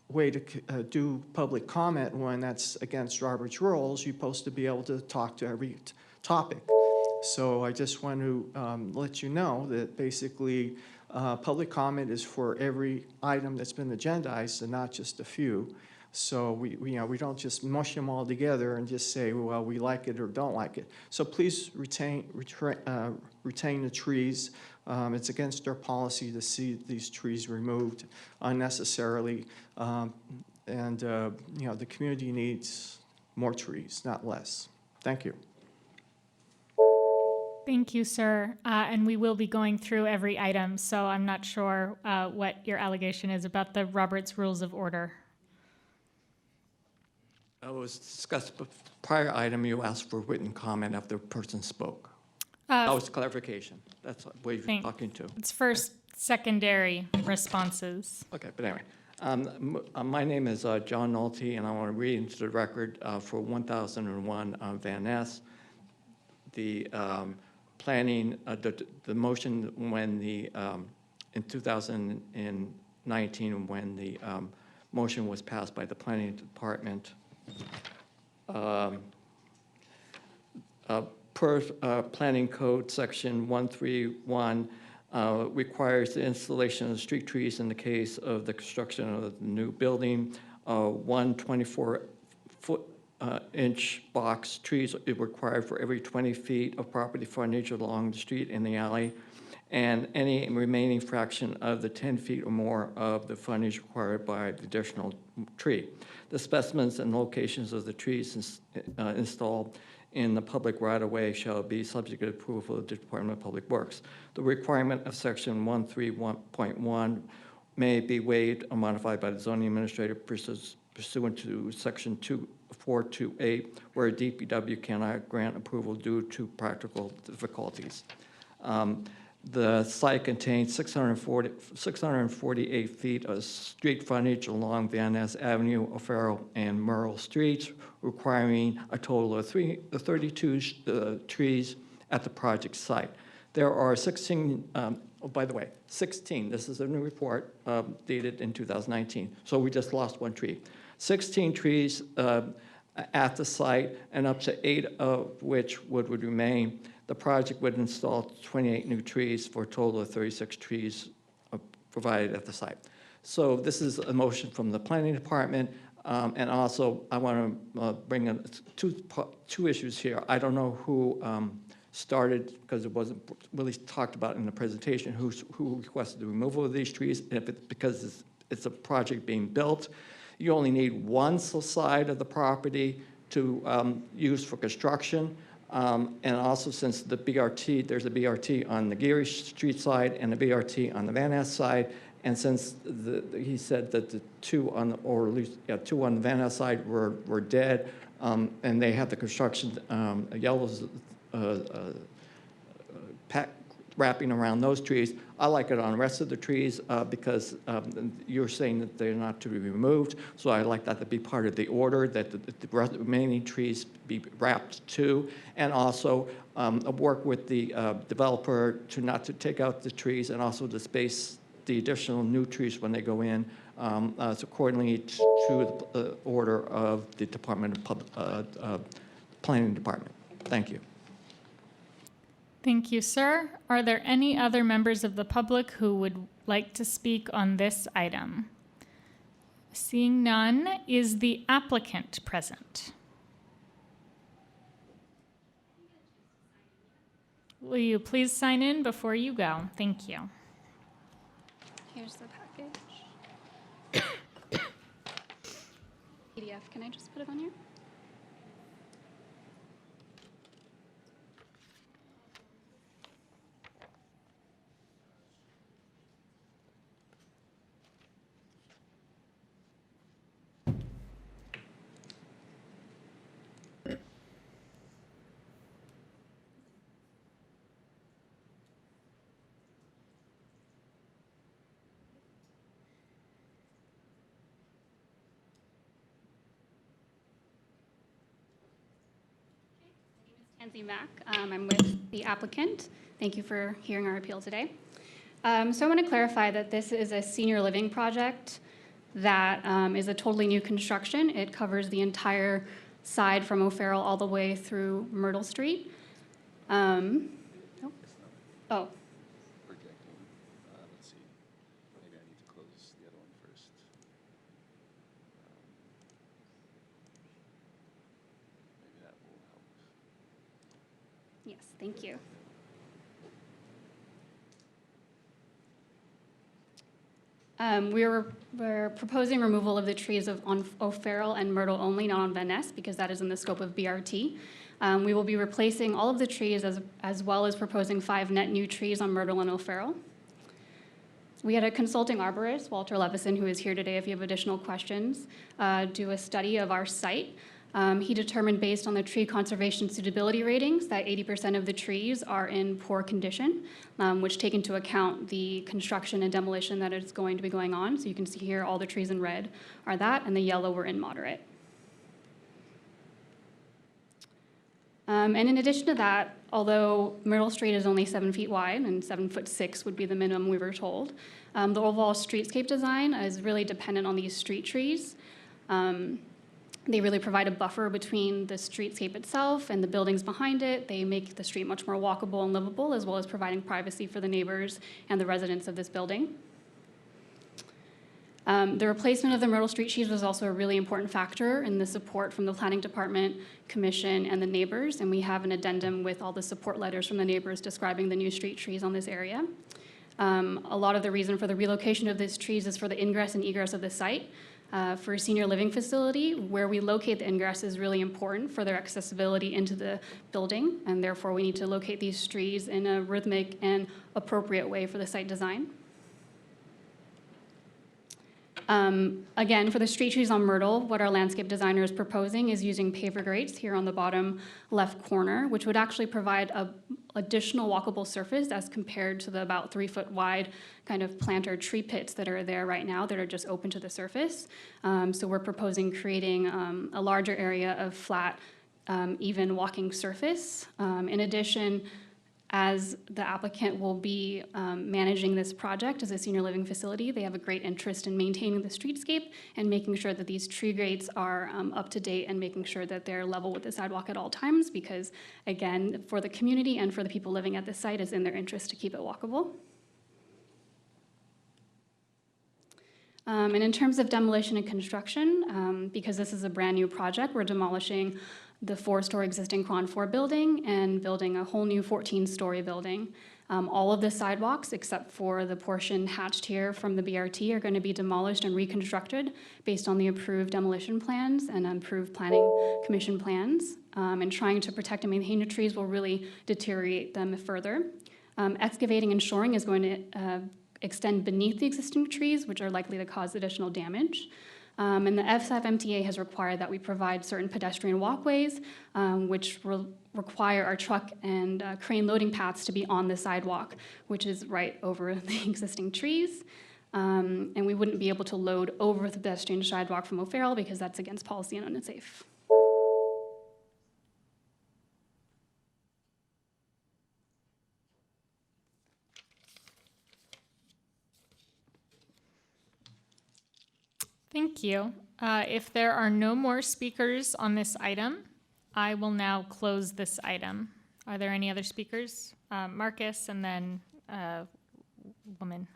way to do public comment when that's against Robert's rules. You're supposed to be able to talk to every topic. So I just want to let you know that basically public comment is for every item that's been agendized and not just a few. So we don't just mush them all together and just say, well, we like it or don't like it. So please retain the trees. It's against our policy to see these trees removed unnecessarily. The community needs more trees, not less. Thank you. Thank you, sir. And we will be going through every item, so I'm not sure what your allegation is about the Robert's Rules of Order. It was discussed, but prior item, you asked for written comment after the person spoke. That was clarification. That's what you're Thanks. talking to. It's first secondary responses. Okay, but anyway. My name is John Nolte, and I want to read into the record for 1001 Van Ness. The planning, the motion when in 2019, when the motion was passed by the planning department, per planning code section 131 requires the installation of street trees in the case of the construction of the new building. 124-inch box trees is required for every 20 feet of property frontage along the street in the alley, and any remaining fraction of the 10 feet or more of the frontage required by the additional tree. The specimens and locations of the trees installed in the public right-of-way shall be subject to approval of the Department of Public Works. The requirement of section 131.1 may be waived or modified by the zoning administrator pursuant to section 2428, where DPW cannot grant approval due to practical difficulties. The site contains 648 feet of street frontage along Van Ness Avenue, O'Farrell, and Merle Streets, requiring a total of 32 trees at the project site. There are 16, by the way, 16, this is a new report dated in 2019, so we just lost one tree. 16 trees at the site, and up to 8 of which would remain. The project would install 28 new trees for a total of 36 trees provided at the site. So this is a motion from the planning department, and also I want to bring in two issues here. I don't know who started, because it wasn't really talked about in the presentation, who requested the removal of these trees. And if it's because it's a project being built, you only need one side of the property to use for construction. And also, since the BRT, there's a BRT on the Geary Street side and a BRT on the Van Ness side, and since he said that the two on the, or at least two on the Van Ness side were dead, and they had the construction yellows wrapping around those trees. I like it on the rest of the trees because you're saying that they're not to be removed, so I like that to be part of the order, that the remaining trees be wrapped too, and also work with the developer to not to take out the trees, and also to space the additional new trees when they go in, accordingly to the order of the Department of Planning Department. Thank you. Thank you, sir. Are there any other members of the public who would like to speak on this item? Seeing none, is the applicant present? Will you please sign in before you go? Thank you. Here's the package. PDF, can I just put it on here? Kenzie Mack. I'm with the applicant. Thank you for hearing our appeal today. So I want to clarify that this is a senior living project that is a totally new construction. It covers the entire side from O'Farrell all the way through Myrtle Street. Oh. Projecting. Let's see. Maybe I need to close the other one first. Thank you. We're proposing removal of the trees on O'Farrell and Myrtle only, not on Van Ness, because that is in the scope of BRT. We will be replacing all of the trees as well as proposing 5 net new trees on Myrtle and O'Farrell. We had a consulting arborist, Walter Levison, who is here today if you have additional questions, do a study of our site. He determined based on the tree conservation suitability ratings that 80% of the trees are in poor condition, which take into account the construction and demolition that is going to be going on. So you can see here all the trees in red are that, and the yellow were in moderate. And in addition to that, although Myrtle Street is only 7 feet wide and 7'6" would be the minimum we were told, the overall streetscape design is really dependent on these street trees. They really provide a buffer between the streetscape itself and the buildings behind it. They make the street much more walkable and livable, as well as providing privacy for the neighbors and the residents of this building. The replacement of the Myrtle Street trees was also a really important factor in the support from the Planning Department, Commission, and the neighbors, and we have an addendum with all the support letters from the neighbors describing the new street trees on this area. A lot of the reason for the relocation of these trees is for the ingress and egress of the site. For a senior living facility, where we locate the ingress is really important for their accessibility into the building, and therefore we need to locate these trees in a rhythmic and appropriate way for the site design. Again, for the street trees on Myrtle, what our landscape designer is proposing is using paver grates here on the bottom left corner, which would actually provide a additional walkable surface as compared to the about 3 foot wide kind of planter tree pits that are there right now that are just open to the surface. So we're proposing creating a larger area of flat, even walking surface. In addition, as the applicant will be managing this project as a senior living facility, they have a great interest in maintaining the streetscape and making sure that these tree grates are up to date and making sure that they're level with the sidewalk at all times because, again, for the community and for the people living at the site, it's in their interest to keep it walkable. And in terms of demolition and construction, because this is a brand new project, we're demolishing the 4-story existing Cron 4 building and building a whole new 14-story building. All of the sidewalks, except for the portion hatched here from the BRT, are going to be demolished and reconstructed based on the approved demolition plans and approved planning commission plans. And trying to protect and maintain the trees will really deteriorate them further. Excavating and shoring is going to extend beneath the existing trees, which are likely to cause additional damage. And the FSAF MTA has required that we provide certain pedestrian walkways, which will require our truck and crane loading paths to be on the sidewalk, which is right over the existing trees. And we wouldn't be able to load over the pedestrian sidewalk from O'Farrell because that's against policy and unsafe. Thank you. If there are no more speakers on this item, I will now close this item. Are there any other speakers? Marcus and then woman.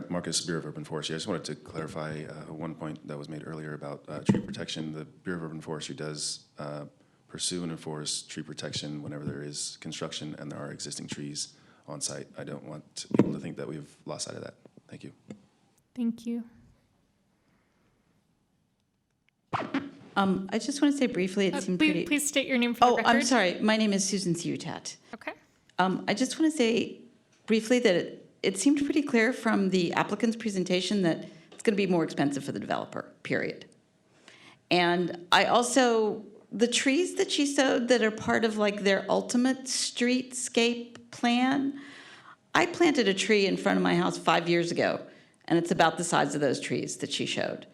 Marcus, Bureau of Urban Forestry. I just wanted to clarify one point that was made earlier about tree protection. The Bureau of Urban Forestry does pursue and enforce tree protection whenever there is construction and there are existing trees on site. I don't want people to think that we've lost sight of that. Thank you. Thank you. I just want to say briefly, it seemed pretty... Please state your name for the record. I'm sorry. My name is Susan Ciutat. Okay. I just want to say briefly that it seemed pretty clear from the applicant's presentation that it's going to be more expensive for the developer, period. And I also, the trees that she showed that are part of like their ultimate streetscape plan, I planted a tree in front of my house 5 years ago, and it's about the size of those trees that she showed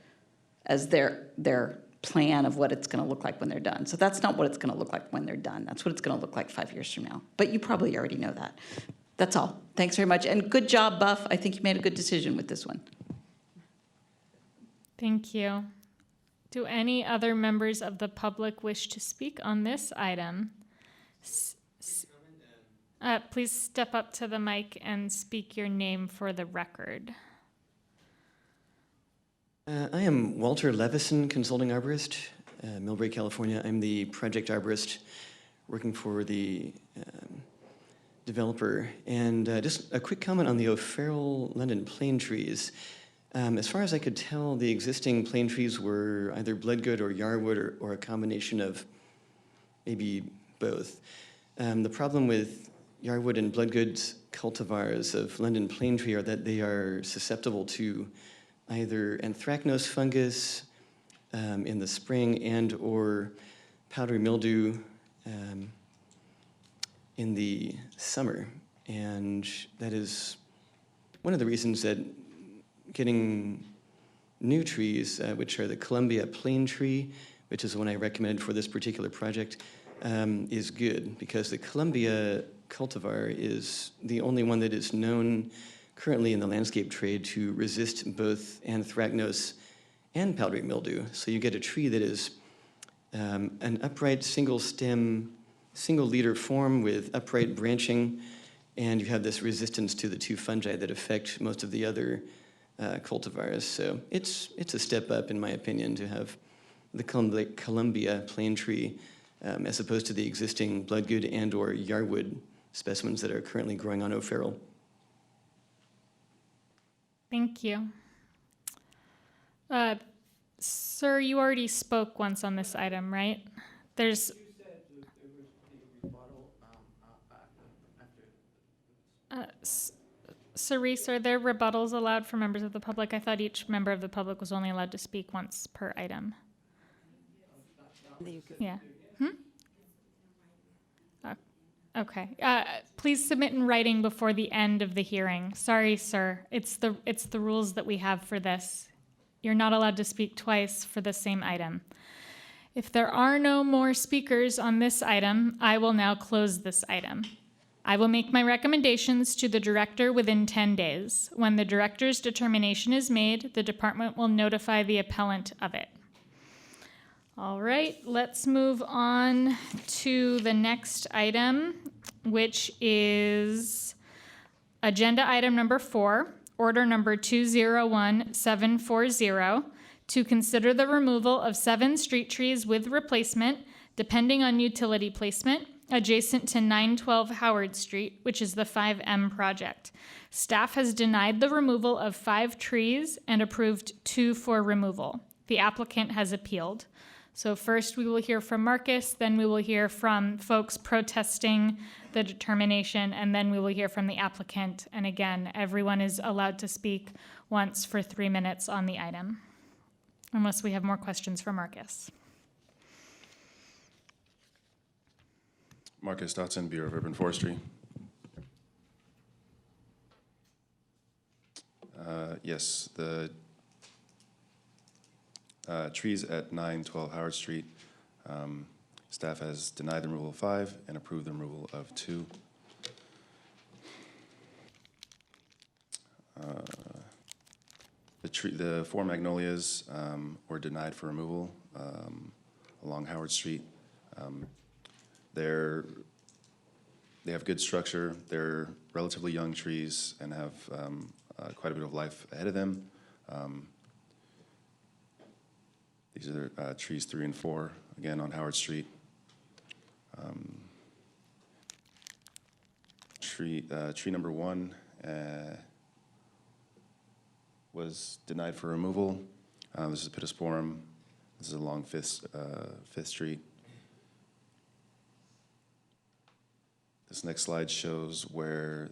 as their plan of what it's going to look like when they're done. So that's not what it's going to look like when they're done. That's what it's going to look like 5 years from now. But you probably already know that. That's all. Thanks very much. And good job, Buff. I think you made a good decision with this one. Thank you. Do any other members of the public wish to speak on this item? Please step up to the mic and speak your name for the record. I am Walter Levison, consulting arborist. Millbrae, California. I'm the project arborist working for the developer. And just a quick comment on the O'Farrell London plane trees. As far as I could tell, the existing plane trees were either Bloodgood or Yarwood or a combination of maybe both. The problem with Yarwood and Bloodgood's cultivars of London plane tree are that they are susceptible to either anthracnose fungus in the spring and or powdery mildew in the summer. And that is one of the reasons that getting new trees, which are the Columbia plane tree, which is the one I recommended for this particular project, is good, because the Columbia cultivar is the only one that is known currently in the landscape trade to resist both anthracnose and powdery mildew. So you get a tree that is an upright single stem, single leader form with upright branching, and you have this resistance to the two fungi that affect most of the other cultivars. So it's a step up, in my opinion, to have the Columbia plane tree as opposed to the existing Bloodgood and or Yarwood specimens that are currently growing on O'Farrell. Thank you. Sir, you already spoke once on this item, right? There's... Cerise, are there rebuttals allowed for members of the public? I thought each member of the public was only allowed to speak once per item. Yeah. Okay. Please submit in writing before the end of the hearing. Sorry, sir. It's the rules that we have for this. You're not allowed to speak twice for the same item. If there are no more speakers on this item, I will now close this item. I will make my recommendations to the director within 10 days. When the director's determination is made, the department will notify the appellant of it. All right, let's move on to the next item, which is agenda item number 4, order number 201740, to consider the removal of 7 street trees with replacement, depending on utility placement, adjacent to 912 Howard Street, which is the 5M project. Staff has denied the removal of 5 trees and approved 2 for removal. The applicant has appealed. So first we will hear from Marcus, then we will hear from folks protesting the determination, and then we will hear from the applicant. And again, everyone is allowed to speak once for 3 minutes on the item, unless we have more questions for Marcus. Marcus Dotson, Bureau of Urban Forestry. Yes, the trees at 912 Howard Street, staff has denied the removal of 5 and approved the removal of 2. The 4 magnolias were denied for removal along Howard Street. They have good structure. They're relatively young trees and have quite a bit of life ahead of them. These are trees 3 and 4, again on Howard Street. Tree number 1 was denied for removal. This is Pittosporum. This is along Fifth Street. This next slide shows where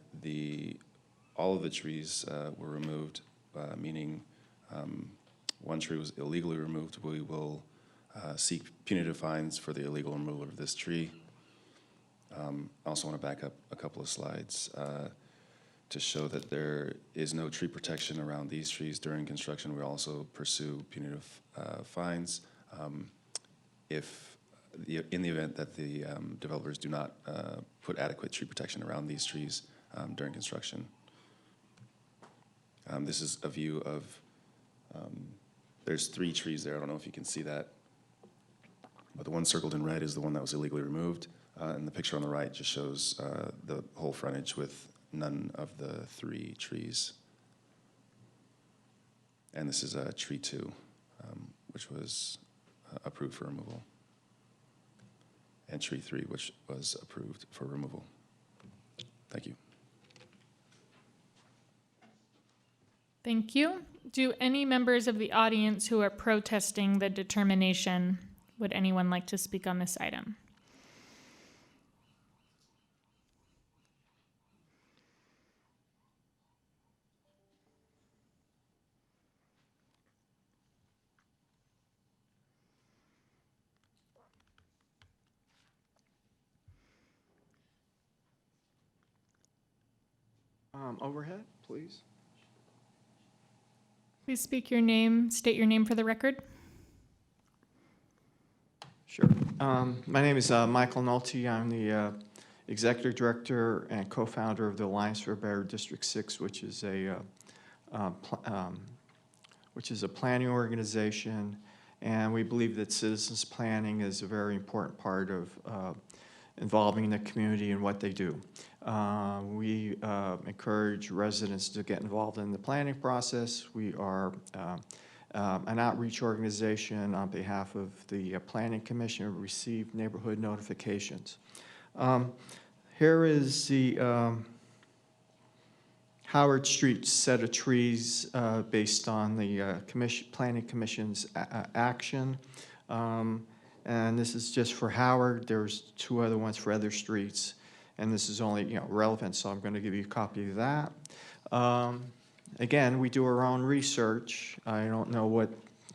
all of the trees were removed, meaning one tree was illegally removed. We will seek punitive fines for the illegal removal of this tree. I also want to back up a couple of slides to show that there is no tree protection around these trees during construction. We also pursue punitive fines in the event that the developers do not put adequate tree protection around these trees during construction. This is a view of, there's 3 trees there. I don't know if you can see that, but the one circled in red is the one that was illegally removed. And the picture on the right just shows the whole frontage with none of the 3 trees. And this is tree 2, which was approved for removal. And tree 3, which was approved for removal. Thank you. Thank you. Do any members of the audience who are protesting the determination, would anyone like to speak on this item? Overhead, please. Please state your name for the record. Sure. My name is Michael Nolte. I'm the Executive Director and co-founder of the Alliance for a Better District 6, which is a planning organization, and we believe that citizens planning is a very important part of involving the community in what they do. We encourage residents to get involved in the planning process. We are an outreach organization on behalf of the Planning Commission. We receive neighborhood notifications. Here is the Howard Street set of trees based on the Planning Commission's action. And this is just for Howard. There's 2 other ones for other streets. And this is only relevant, so I'm going to give you a copy of that. Again, we do our own research. I don't know what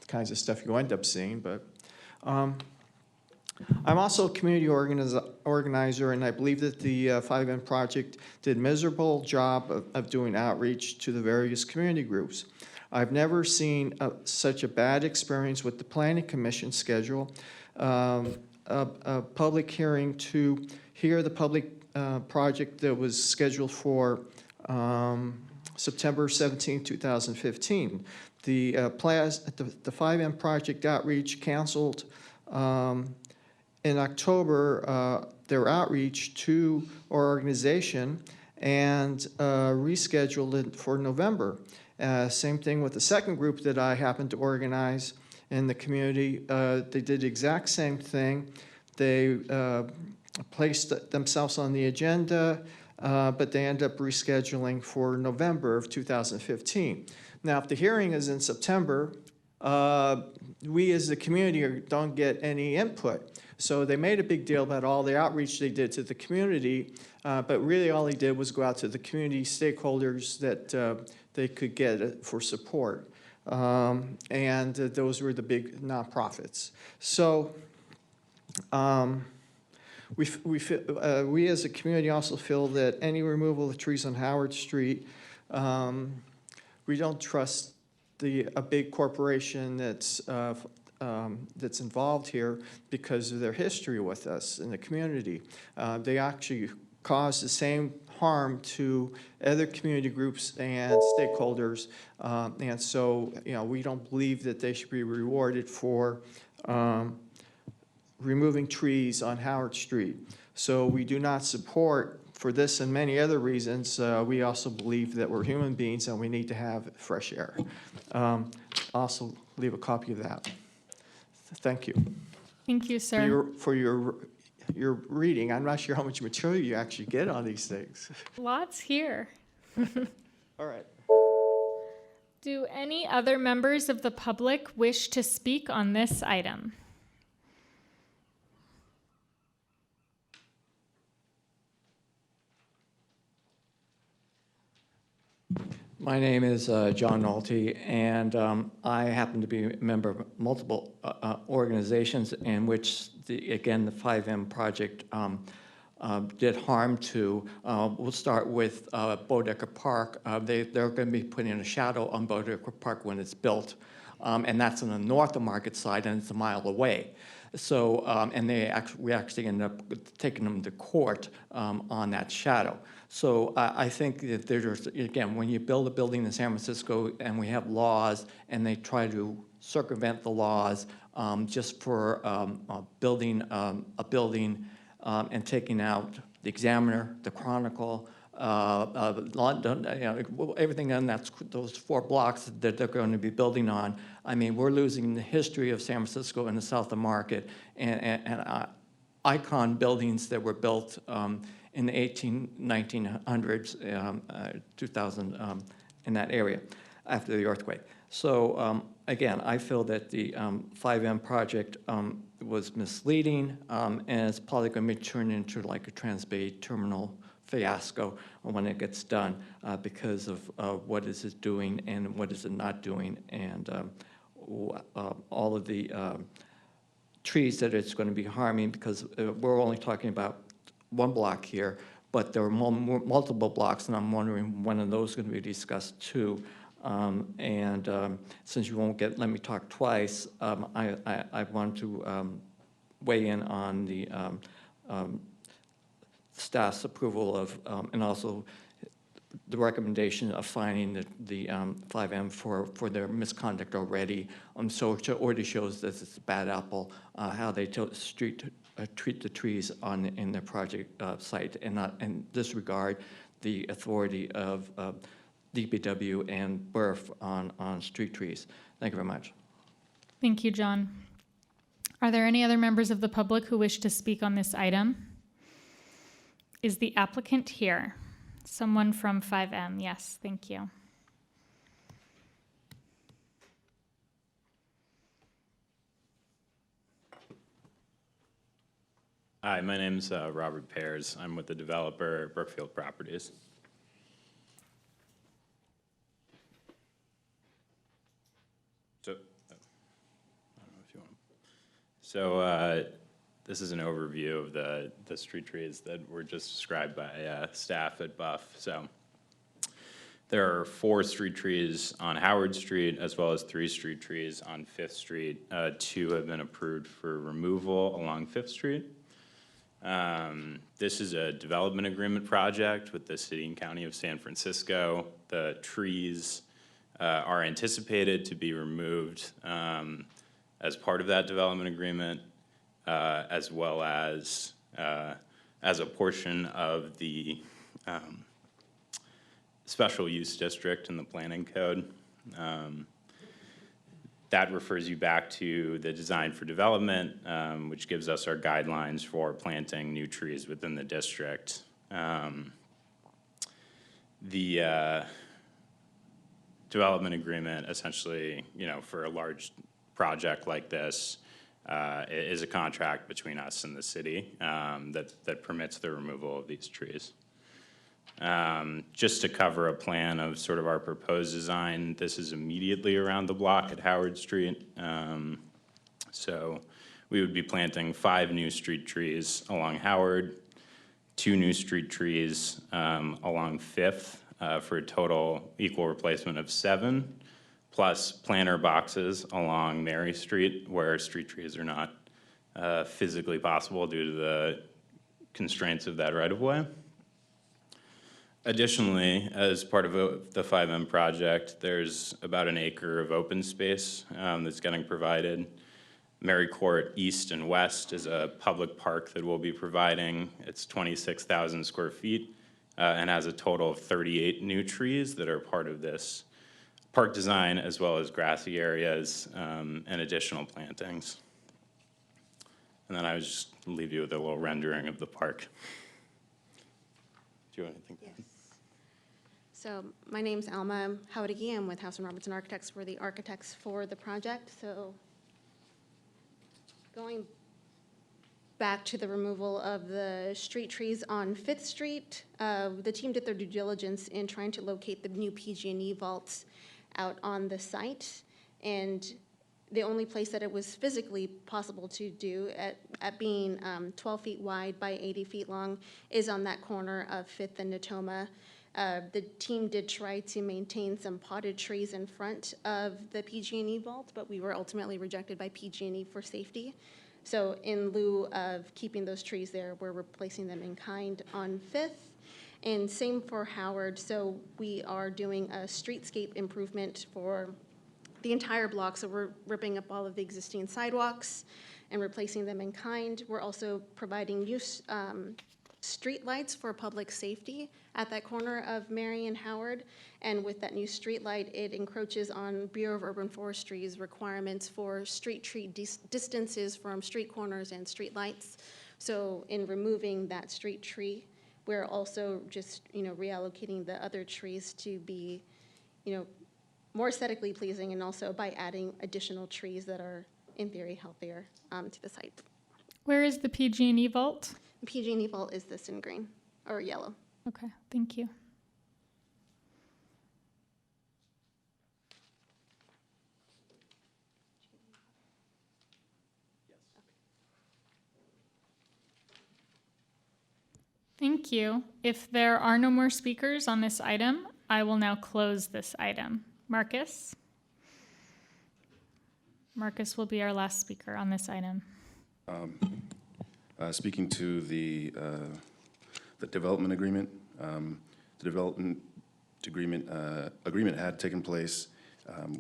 kinds of stuff you end up seeing, but I'm also a community organizer, and I believe that the 5M Project did a miserable job of doing outreach to the various community groups. I've never seen such a bad experience with the Planning Commission schedule. A public hearing to hear the public project that was scheduled for September 17, 2015. The 5M Project Outreach canceled in October their outreach to our organization and rescheduled it for November. Same thing with the second group that I happened to organize in the community. They did the exact same thing. They placed themselves on the agenda, but they end up rescheduling for November of 2015. Now, if the hearing is in September, we as the community don't get any input. So they made a big deal about all the outreach they did to the community, but really all they did was go out to the community stakeholders that they could get for support. And those were the big nonprofits. So we as a community also feel that any removal of trees on Howard Street, we don't trust a big corporation that's involved here because of their history with us in the community. They actually cause the same harm to other community groups and stakeholders, and so we don't believe that they should be rewarded for removing trees on Howard Street. So we do not support, for this and many other reasons, we also believe that we're human beings and we need to have fresh air. Also leave a copy of that. Thank you. Thank you, sir. For your reading. I'm not sure how much material you actually get on these things. Lots here. All right. Do any other members of the public wish to speak on this item? My name is John Nolte, and I happen to be a member of multiple organizations in which, again, the 5M Project did harm to. We'll start with Bodecker Park. They're going to be putting a shadow on Bodecker Park when it's built, and that's on the north of Market Side, and it's a mile away. So, and we actually ended up taking them to court on that shadow. So I think that there's, again, when you build a building in San Francisco and we have laws and they try to circumvent the laws just for building a building and taking out the Examiner, the Chronicle, London, everything on those 4 blocks that they're going to be building on. I mean, we're losing the history of San Francisco and the South of Market and icon buildings that were built in the 1900s, 2000, in that area after the earthquake. So again, I feel that the 5M project was misleading, and it's probably going to be turned into like a Transbay Terminal fiasco when it gets done because of what is it doing and what is it not doing, and all of the trees that it's going to be harming, because we're only talking about 1 block here, but there are multiple blocks, and I'm wondering when are those going to be discussed too. Since you won't let me talk twice, I want to weigh in on the staff's approval of, and also the recommendation of fining the 5M for their misconduct already. So it already shows that it's a bad apple, how they treat the trees in their project site, and disregard the authority of DPW and BURF on street trees. Thank you very much. Thank you, John. Are there any other members of the public who wish to speak on this item? Is the applicant here? Someone from 5M, yes, thank you. Hi, my name's Robert Pears. I'm with the developer, Brookfield Properties. So, I don't know if you want. So this is an overview of the street trees that were just described by staff at Buff. So there are 4 street trees on Howard Street, as well as 3 street trees on 5th Street. 2 have been approved for removal along 5th Street. This is a development agreement project with the City and County of San Francisco. The trees are anticipated to be removed as part of that development agreement, as well as a portion of the special use district in the planning code. That refers you back to the design for development, which gives us our guidelines for planting new trees within the district. The development agreement essentially, for a large project like this, is a contract between us and the city that permits the removal of these trees. Just to cover a plan of sort of our proposed design, this is immediately around the block at Howard Street. So we would be planting 5 new street trees along Howard, 2 new street trees along 5th for a total equal replacement of 7, plus planter boxes along Mary Street where street trees are not physically possible due to the constraints of that right-of-way. Additionally, as part of the 5M project, there's about an acre of open space that's getting provided. Mary Court East and West is a public park that we'll be providing. It's 26,000 square feet and has a total of 38 new trees that are part of this park design, as well as grassy areas and additional plantings. And then I would just leave you with a little rendering of the park. Do you want anything? Yes. So my name's Alma Howdigi. I'm with House & Robertson Architects. We're the architects for the project. So going back to the removal of the street trees on 5th Street, the team did their due diligence in trying to locate the new PG&E vaults out on the site. And the only place that it was physically possible to do at being 12 feet wide by 80 feet long is on that corner of 5th and Natoma. The team did try to maintain some potted trees in front of the PG&E vault, but we were ultimately rejected by PG&E for safety. So in lieu of keeping those trees there, we're replacing them in kind on 5th. And same for Howard. So we are doing a streetscape improvement for the entire block. So we're ripping up all of the existing sidewalks and replacing them in kind. We're also providing streetlights for public safety at that corner of Mary and Howard. And with that new streetlight, it encroaches on Bureau of Urban Forestry's requirements for street tree distances from street corners and street lights. So in removing that street tree, we're also just, reallocating the other trees to be, more aesthetically pleasing, and also by adding additional trees that are, in theory, healthier to the site. Where is the PG&E vault? PG&E vault is this in green or yellow. Okay, thank you. Thank you. If there are no more speakers on this item, I will now close this item. Marcus? Marcus will be our last speaker on this item. Speaking to the development agreement, the development agreement had taken place.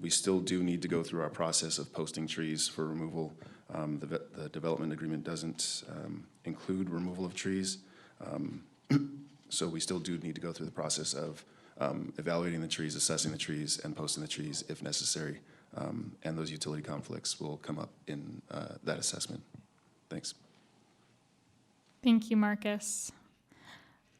We still do need to go through our process of posting trees for removal. The development agreement doesn't include removal of trees. So we still do need to go through the process of evaluating the trees, assessing the trees, and posting the trees if necessary. And those utility conflicts will come up in that assessment. Thanks. Thank you, Marcus.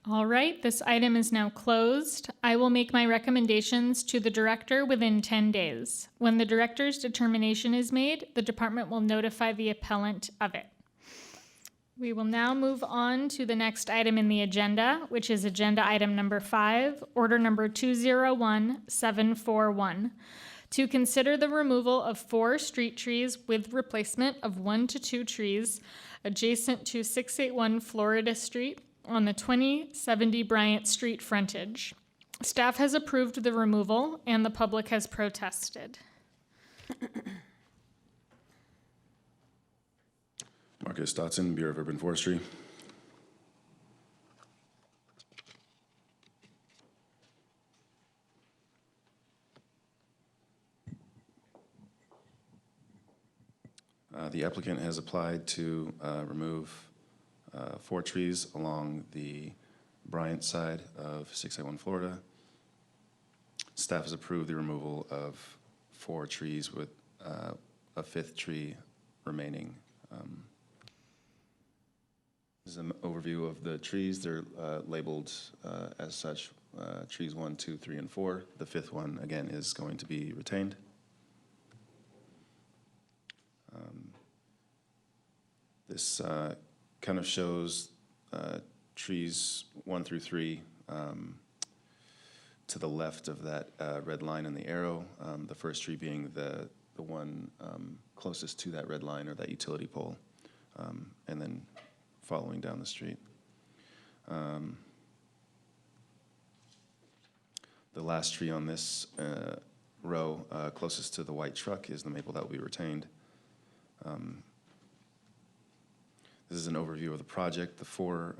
All right, this item is now closed. I will make my recommendations to the director within 10 days. When the director's determination is made, the department will notify the appellant of it. We will now move on to the next item in the agenda, which is agenda item number 5, order number 201741. To consider the removal of 4 street trees with replacement of 1 to 2 trees adjacent to 681 Florida Street on the 2070 Bryant Street frontage. Staff has approved the removal and the public has protested. Marcus Dotson, Bureau of Urban Forestry. The applicant has applied to remove 4 trees along the Bryant side of 681 Florida. Staff has approved the removal of 4 trees with a 5th tree remaining. This is an overview of the trees. They're labeled as such, trees 1, 2, 3, and 4. The 5th one, again, is going to be retained. This kind of shows trees 1 through 3 to the left of that red line in the arrow. The first tree being the one closest to that red line or that utility pole, and then following down the street. The last tree on this row closest to the white truck is the maple that will be retained. This is an overview of the project. The 4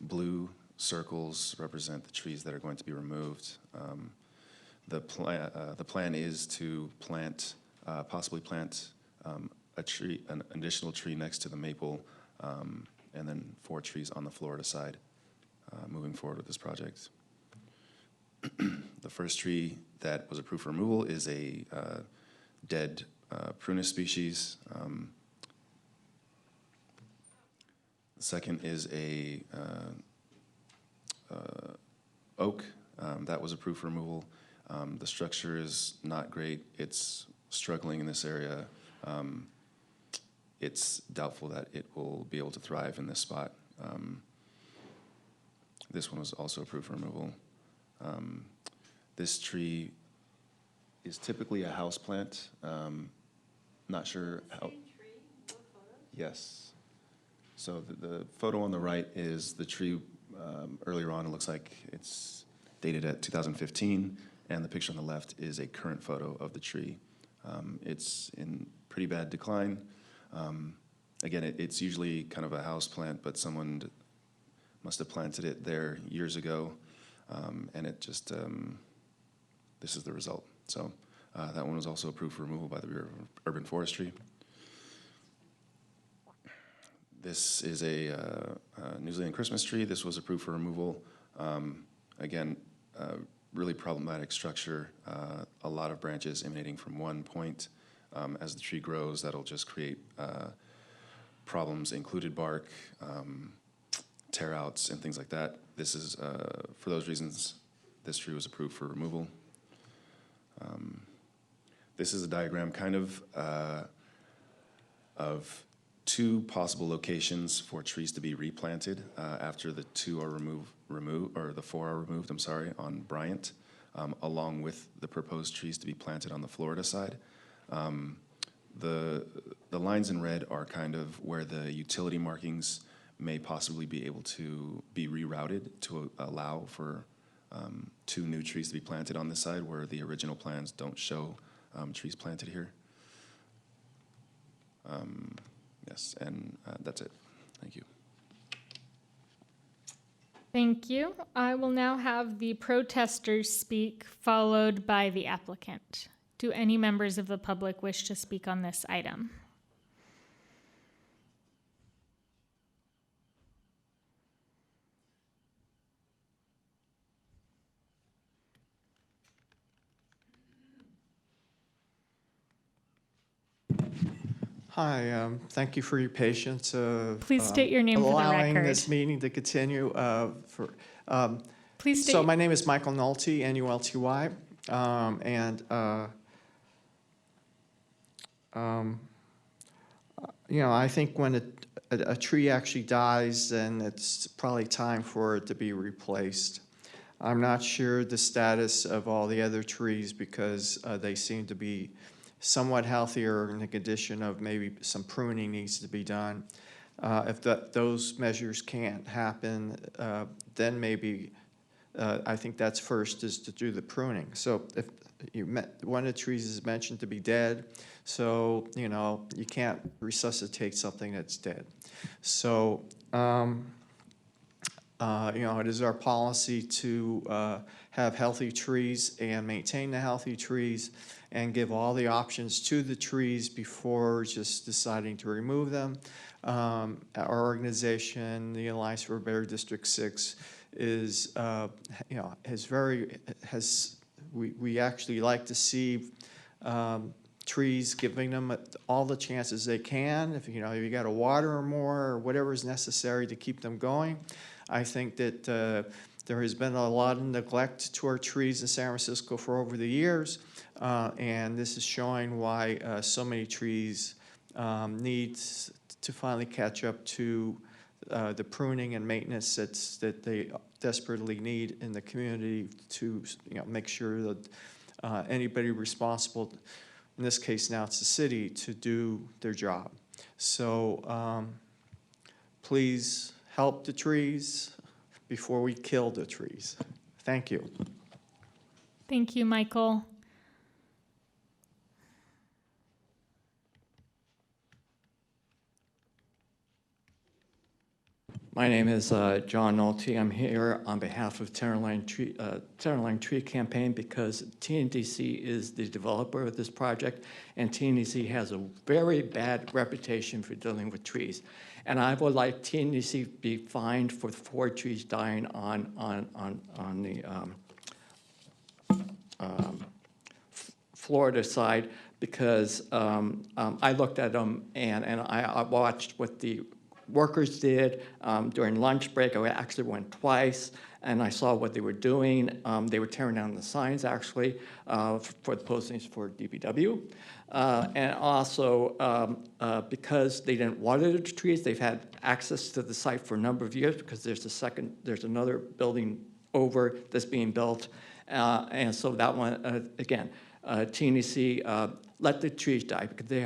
blue circles represent the trees that are going to be removed. The plan is to possibly plant a tree, an additional tree next to the maple, and then 4 trees on the Florida side, moving forward with this project. The first tree that was approved for removal is a dead prunus species. The second is a oak that was approved for removal. The structure is not great. It's struggling in this area. It's doubtful that it will be able to thrive in this spot. This one was also approved for removal. This tree is typically a house plant. Not sure how. Yes. So the photo on the right is the tree earlier on. It looks like it's dated at 2015, and the picture on the left is a current photo of the tree. It's in pretty bad decline. Again, it's usually kind of a house plant, but someone must have planted it there years ago, and it just, this is the result. So that one was also approved for removal by the Bureau of Urban Forestry. This is a New Zealand Christmas tree. This was approved for removal. Again, really problematic structure. A lot of branches emanating from one point. As the tree grows, that'll just create problems, included bark, tear outs, and things like that. This is, for those reasons, this tree was approved for removal. This is a diagram kind of two possible locations for trees to be replanted after the two are removed, or the four are removed, I'm sorry, on Bryant, along with the proposed trees to be planted on the Florida side. The lines in red are kind of where the utility markings may possibly be able to be rerouted to allow for two new trees to be planted on this side, where the original plans don't show trees planted here. Yes, and that's it. Thank you. Thank you. I will now have the protesters speak, followed by the applicant. Do any members of the public wish to speak on this item? Hi, thank you for your patience of Please state your name for the allowing record. this meeting to continue. Please state. So my name is Michael Nulty, N-U-L-T-Y, you know, I think when a tree actually dies, then it's probably time for it to be replaced. I'm not sure the status of all the other trees because they seem to be somewhat healthier in the condition of maybe some pruning needs to be done. If those measures can't happen, then maybe I think that's first is to do the pruning. So if one of the trees is mentioned to be dead, so you know you can't resuscitate something that's dead. So you know, it is our policy to have healthy trees and maintain the healthy trees and give all the options to the trees before just deciding to remove them. Our organization, the Alliance for a Better District 6, is you know we actually like to see trees, giving them all the chances they can. If you know you got to water more or whatever is necessary to keep them going. I think that there has been a lot of neglect to our trees in San Francisco for over the years, and this is showing why so many trees need to finally catch up to the pruning and maintenance that they desperately need in the community to make sure that anybody responsible, in this case now it's the city, to do their job. So please help the trees before we kill the trees. Thank you. Thank you, Michael. My name is John Nolte. I'm here on behalf of Tenderloin Tree Campaign because TNDC is the developer of this project, and TNDC has a very bad reputation for dealing with trees. And I would like TNDC to be fined for 4 trees dying on the Florida side because I looked at them and I watched what the workers did during lunch break. I actually went twice, and I saw what they were doing. They were tearing down the signs, actually, for the postings for DPW. And also, because they didn't water the trees, they've had access to the site for a number of years because there's another building over that's being built. And so that one, again, TNDC let the trees die because they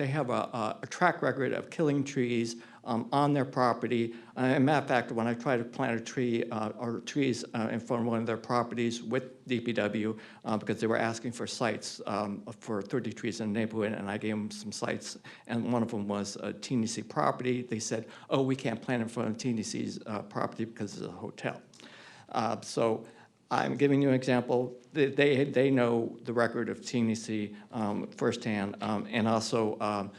have a track record of killing trees on their property. As a matter of fact, when I tried to plant a tree or trees in front of one of their properties with DPW because they were asking for sites for 30 trees in the neighborhood, and I gave them some sites, and one of them was a TNDC property. They said, "Oh, we can't plant in front of TNDC's property because it's a hotel." So I'm giving you an example. They know the record of TNDC firsthand, and also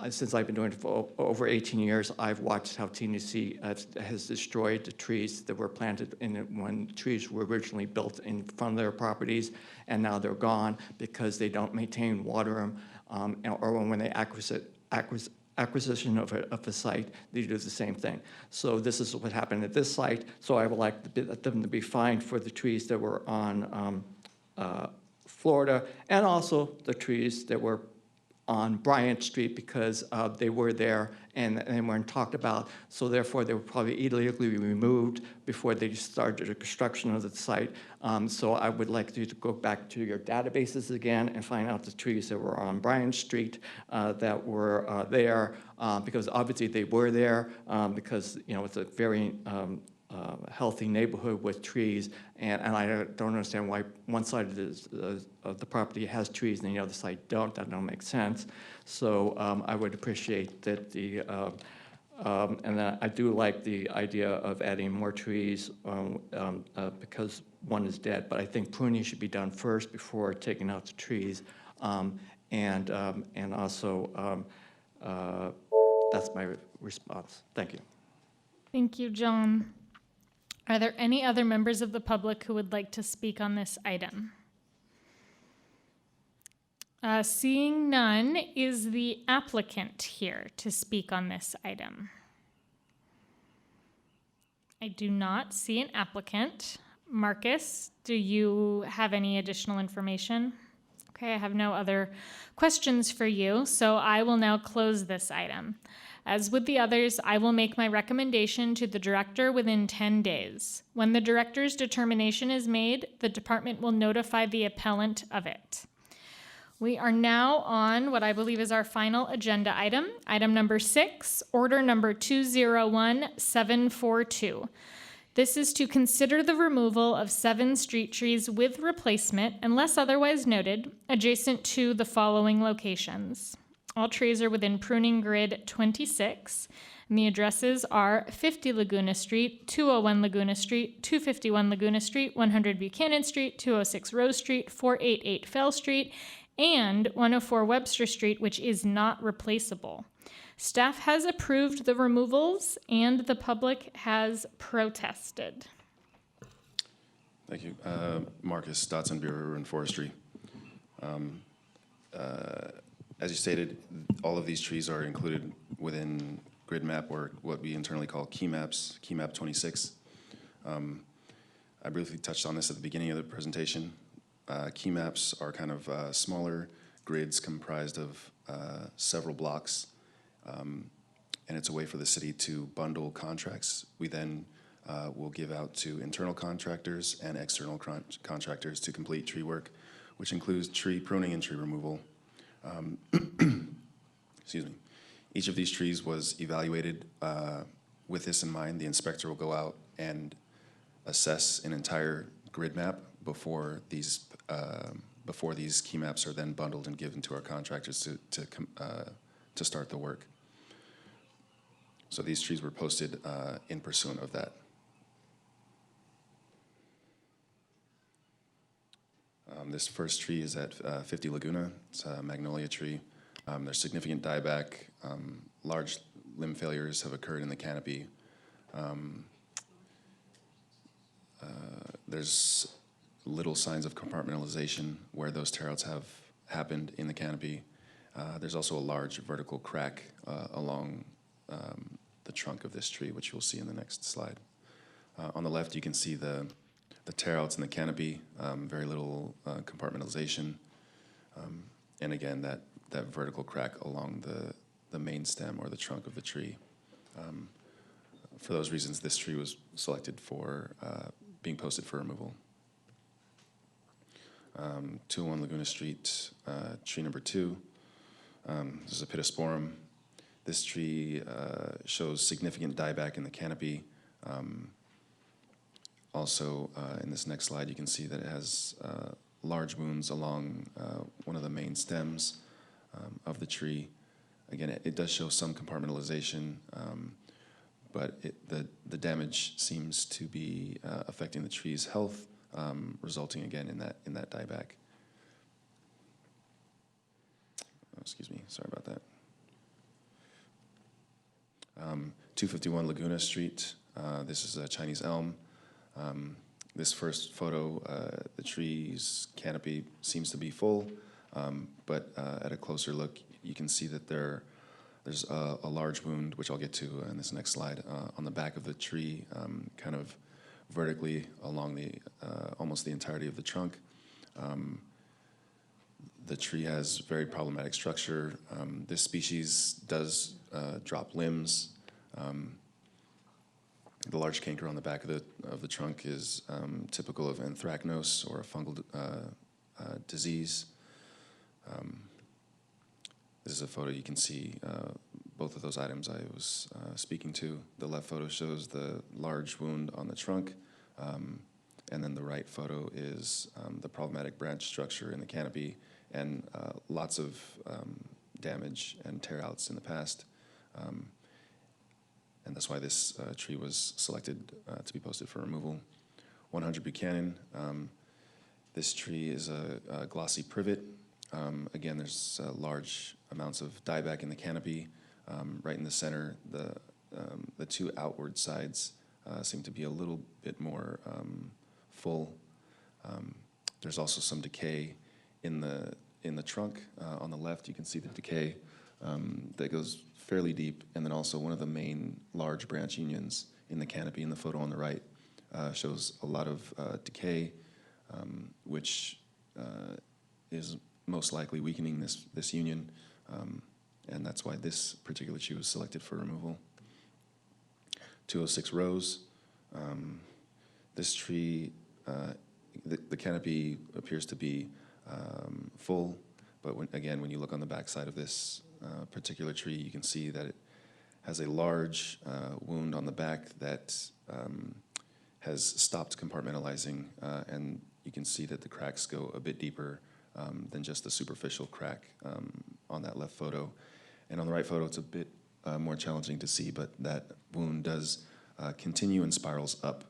Since I've been doing it for over 18 years, I've watched how TNC has destroyed the trees that were planted when trees were originally built in front of their properties, and now they're gone because they don't maintain, water them, or when they acquisition of a site, they do the same thing. So this is what happened at this site. So I would like them to be fined for the trees that were on Florida, and also the trees that were on Bryant Street, because they were there and weren't talked about. So therefore, they were probably illegally removed before they started the construction of the site. So I would like you to go back to your databases again and find out the trees that were on Bryant Street that were there, because obviously they were there, because it's a very healthy neighborhood with trees, and I don't understand why one side of the property has trees and the other side don't. That don't make sense. So I would appreciate that and I do like the idea of adding more trees because one is dead, but I think pruning should be done first before taking out the trees, and also that's my response. Thank you. Thank you, John. Are there any other members of the public who would like to speak on this item? Seeing none, is the applicant here to speak on this item? I do not see an applicant. Marcus, do you have any additional information? Okay, I have no other questions for you, so I will now close this item. As with the others, I will make my recommendation to the director within 10 days. When the director's determination is made, the department will notify the appellant of it. We are now on what I believe is our final agenda item, item number 6, order number 201742. This is to consider the removal of 7 street trees with replacement, unless otherwise noted, adjacent to the following locations. All trees are within pruning grid 26, and the addresses are 50 Laguna Street, 201 Laguna Street, 251 Laguna Street, 100 Buchanan Street, 206 Rose Street, 488 Fell Street, and 104 Webster Street, which is not replaceable. Staff has approved the removals, and the public has protested. Thank you. Marcus Dotson, Bureau and Forestry. As you stated, all of these trees are included within grid map, or what we internally call key maps, key map 26. I briefly touched on this at the beginning of the presentation. Key maps are kind of smaller grids comprised of several blocks, and it's a way for the city to bundle contracts. We then will give out to internal contractors and external contractors to complete tree work, which includes tree pruning and tree removal. Excuse me. Each of these trees was evaluated with this in mind. The inspector will go out and assess an entire grid map before these key maps are then bundled and given to our contractors to start the work. So these trees were posted in pursuant of that. This first tree is at 50 Laguna. It's a magnolia tree. There's significant dieback. Large limb failures have occurred in the canopy. There's little signs of compartmentalization where those tear-outs have happened in the canopy. There's also a large vertical crack along the trunk of this tree, which you'll see in the next slide. On the left, you can see the tear-outs in the canopy, very little compartmentalization, and again, that vertical crack along the main stem or the trunk of the tree. For those reasons, this tree was selected for being posted for removal. 201 Laguna Street, tree number 2. This is a Pittosporum. This tree shows significant dieback in the canopy. Also, in this next slide, you can see that it has large wounds along one of the main stems of the tree. Again, it does show some compartmentalization, but the damage seems to be affecting the tree's health, resulting again in that dieback. Oh, excuse me, sorry about that. 251 Laguna Street. This is a Chinese elm. This first photo, the tree's canopy seems to be full, but at a closer look, you can see that there's a large wound, which I'll get to in this next slide, on the back of the tree, kind of vertically along the almost the entirety of the trunk. The tree has very problematic structure. This species does drop limbs. The large canker on the back of the trunk is typical of anthracnose or a fungal disease. This is a photo you can see both of those items I was speaking to. The left photo shows the large wound on the trunk, and then the right photo is the problematic branch structure in the canopy and lots of damage and tear-outs in the past. And that's why this tree was selected to be posted for removal. 100 Buchanan. This tree is a glossy privet. Again, there's large amounts of dieback in the canopy. Right in the center, the two outward sides seem to be a little bit more full. There's also some decay in the trunk. On the left, you can see the decay that goes fairly deep, and then also one of the main large branch unions in the canopy in the photo on the right shows a lot of decay, which is most likely weakening this union, and that's why this particular tree was selected for removal. 206 Rose. This tree, the canopy appears to be full, but when you look on the back side of this particular tree, you can see that it has a large wound on the back that has stopped compartmentalizing, and you can see that the cracks go a bit deeper than just the superficial crack on that left photo. And on the right photo, it's a bit more challenging to see, but that wound does continue and spirals up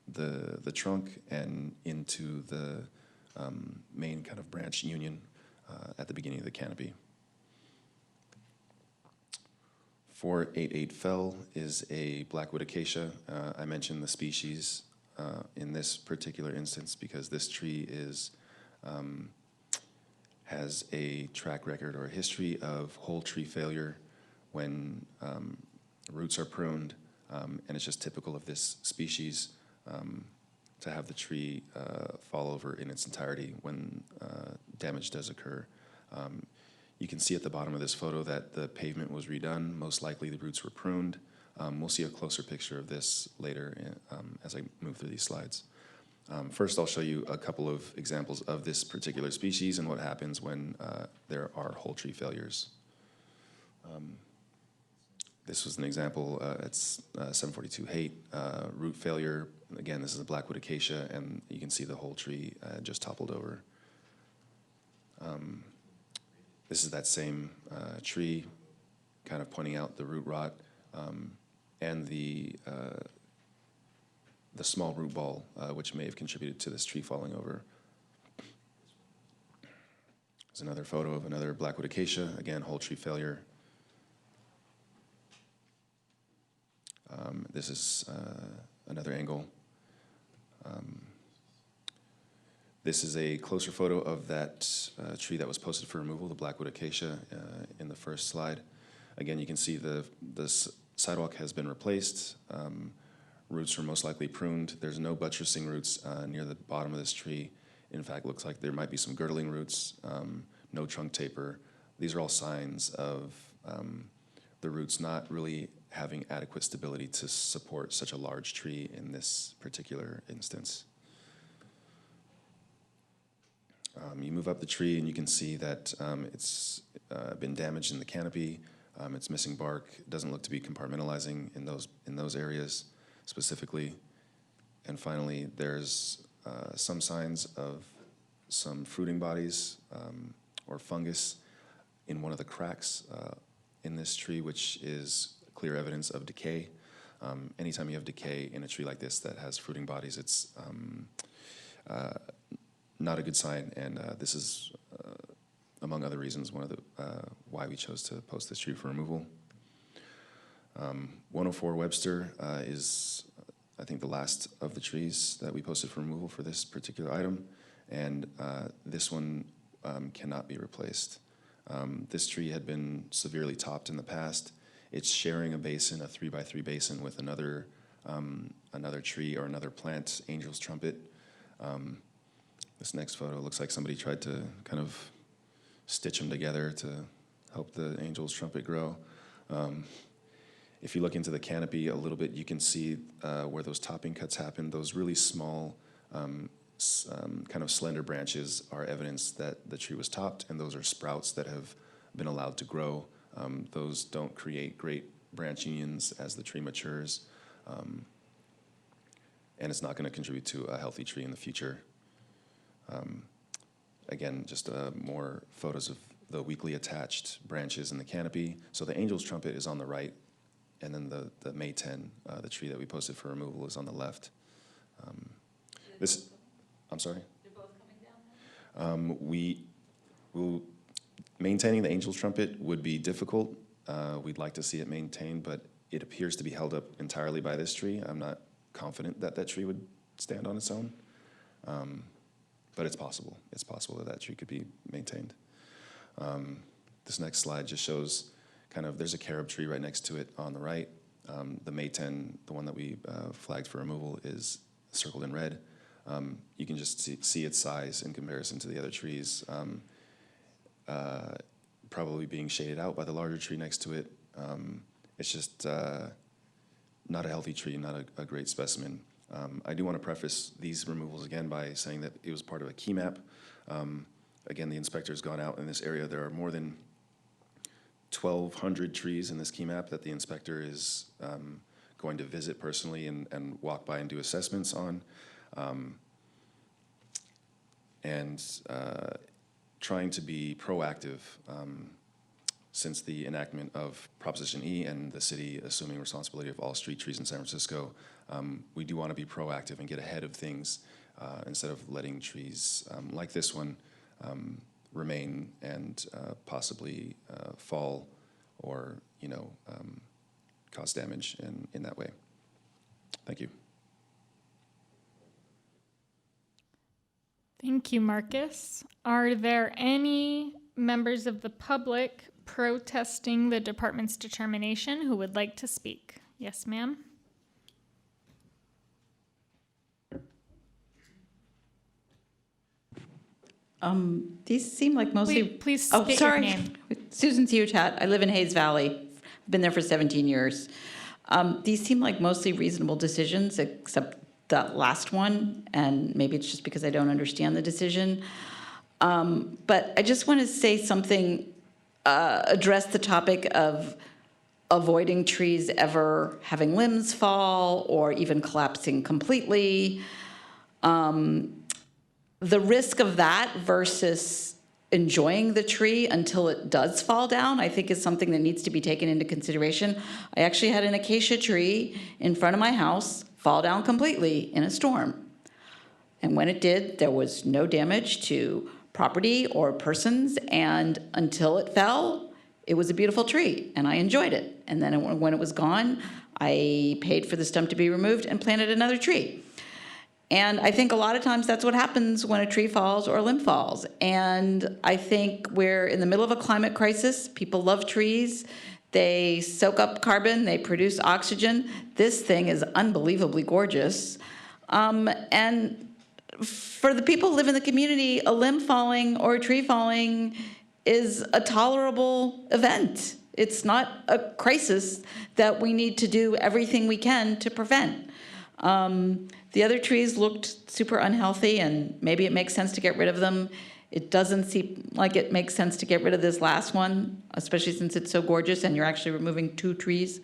the trunk and into the main kind of branch union at the beginning of the canopy. 488 Fell is a blackwood acacia. I mentioned the species in this particular instance because this tree has a track record or a history of whole tree failure when roots are pruned, and it's just typical of this species to have the tree fall over in its entirety when damage does occur. You can see at the bottom of this photo that the pavement was redone. Most likely the roots were pruned. We'll see a closer picture of this later as I move through these slides. First, I'll show you a couple of examples of this particular species and what happens when there are whole tree failures. This was an example. It's 742 Haight, root failure. Again, this is a blackwood acacia, and you can see the whole tree just toppled over. This is that same tree, kind of pointing out the root rot and the small root ball, which may have contributed to this tree falling over. There's another photo of another blackwood acacia, again, whole tree failure. This is another angle. This is a closer photo of that tree that was posted for removal, the blackwood acacia, in the first slide. Again, you can see the sidewalk has been replaced. Roots were most likely pruned. There's no buttressing roots near the bottom of this tree. In fact, looks like there might be some girdling roots, no trunk taper. These are all signs of the roots not really having adequate stability to support such a large tree in this particular instance. You move up the tree and you can see that it's been damaged in the canopy. It's missing bark. It doesn't look to be compartmentalizing in those areas specifically. And finally, there's some signs of some fruiting bodies or fungus in one of the cracks in this tree, which is clear evidence of decay. Anytime you have decay in a tree like this that has fruiting bodies, it's not a good sign, and this is, among other reasons, one of the why we chose to post this tree for removal. 104 Webster is, I think, the last of the trees that we posted for removal for this particular item, and this one cannot be replaced. This tree had been severely topped in the past. It's sharing a basin, a 3x3 basin, with another tree or another plant, Angel's Trumpet. This next photo looks like somebody tried to kind of stitch them together to help the Angel's Trumpet grow. If you look into the canopy a little bit, you can see where those topping cuts happen. Those really small, kind of slender branches are evidence that the tree was topped, and those are sprouts that have been allowed to grow. Those don't create great branch unions as the tree matures, and it's not going to contribute to a healthy tree in the future. Again, just more photos of the weakly attached branches in the canopy. So the Angel's Trumpet is on the right, and then the May 10, the tree that we posted for removal, is on the left. I'm sorry? They're both coming down? Maintaining the Angel's Trumpet would be difficult. We'd like to see it maintained, but it appears to be held up entirely by this tree. I'm not confident that that tree would stand on its own, but it's possible. It's possible that that tree could be maintained. This next slide just shows kind of, there's a carob tree right next to it on the right. The May 10, the one that we flagged for removal, is circled in red. You can just see its size in comparison to the other trees, probably being shaded out by the larger tree next to it. It's just not a healthy tree, not a great specimen. I do want to preface these removals again by saying that it was part of a key map. Again, the inspector's gone out in this area. There are more than 1,200 trees in this key map that the inspector is going to visit personally and walk by and do assessments on. Trying to be proactive since the enactment of Proposition E and the city assuming responsibility of all street trees in San Francisco. We do want to be proactive and get ahead of things instead of letting trees like this one remain and possibly fall or, cause damage in that way. Thank you. Thank you, Marcus. Are there any members of the public protesting the department's determination who would like to speak? Yes, ma'am. These seem like mostly. Please Oh, state sorry. your name. Susan Ciutat. I live in Hayes Valley. I've been there for 17 years. These seem like mostly reasonable decisions, except that last one, and maybe it's just because I don't understand the decision. But I just want to say something, address the topic of avoiding trees ever having limbs fall or even collapsing completely. The risk of that versus enjoying the tree until it does fall down, I think is something that needs to be taken into consideration. I actually had an acacia tree in front of my house fall down completely in a storm. And when it did, there was no damage to property or persons, and until it fell, it was a beautiful tree, and I enjoyed it. And then when it was gone, I paid for the stump to be removed and planted another tree. And I think a lot of times that's what happens when a tree falls or a limb falls. And I think we're in the middle of a climate crisis. People love trees. They soak up carbon. They produce oxygen. This thing is unbelievably gorgeous. And for the people who live in the community, a limb falling or a tree falling is a tolerable event. It's not a crisis that we need to do everything we can to prevent. The other trees looked super unhealthy, and maybe it makes sense to get rid of them. It doesn't seem like it makes sense to get rid of this last one, especially since it's so gorgeous and you're actually removing 2 trees.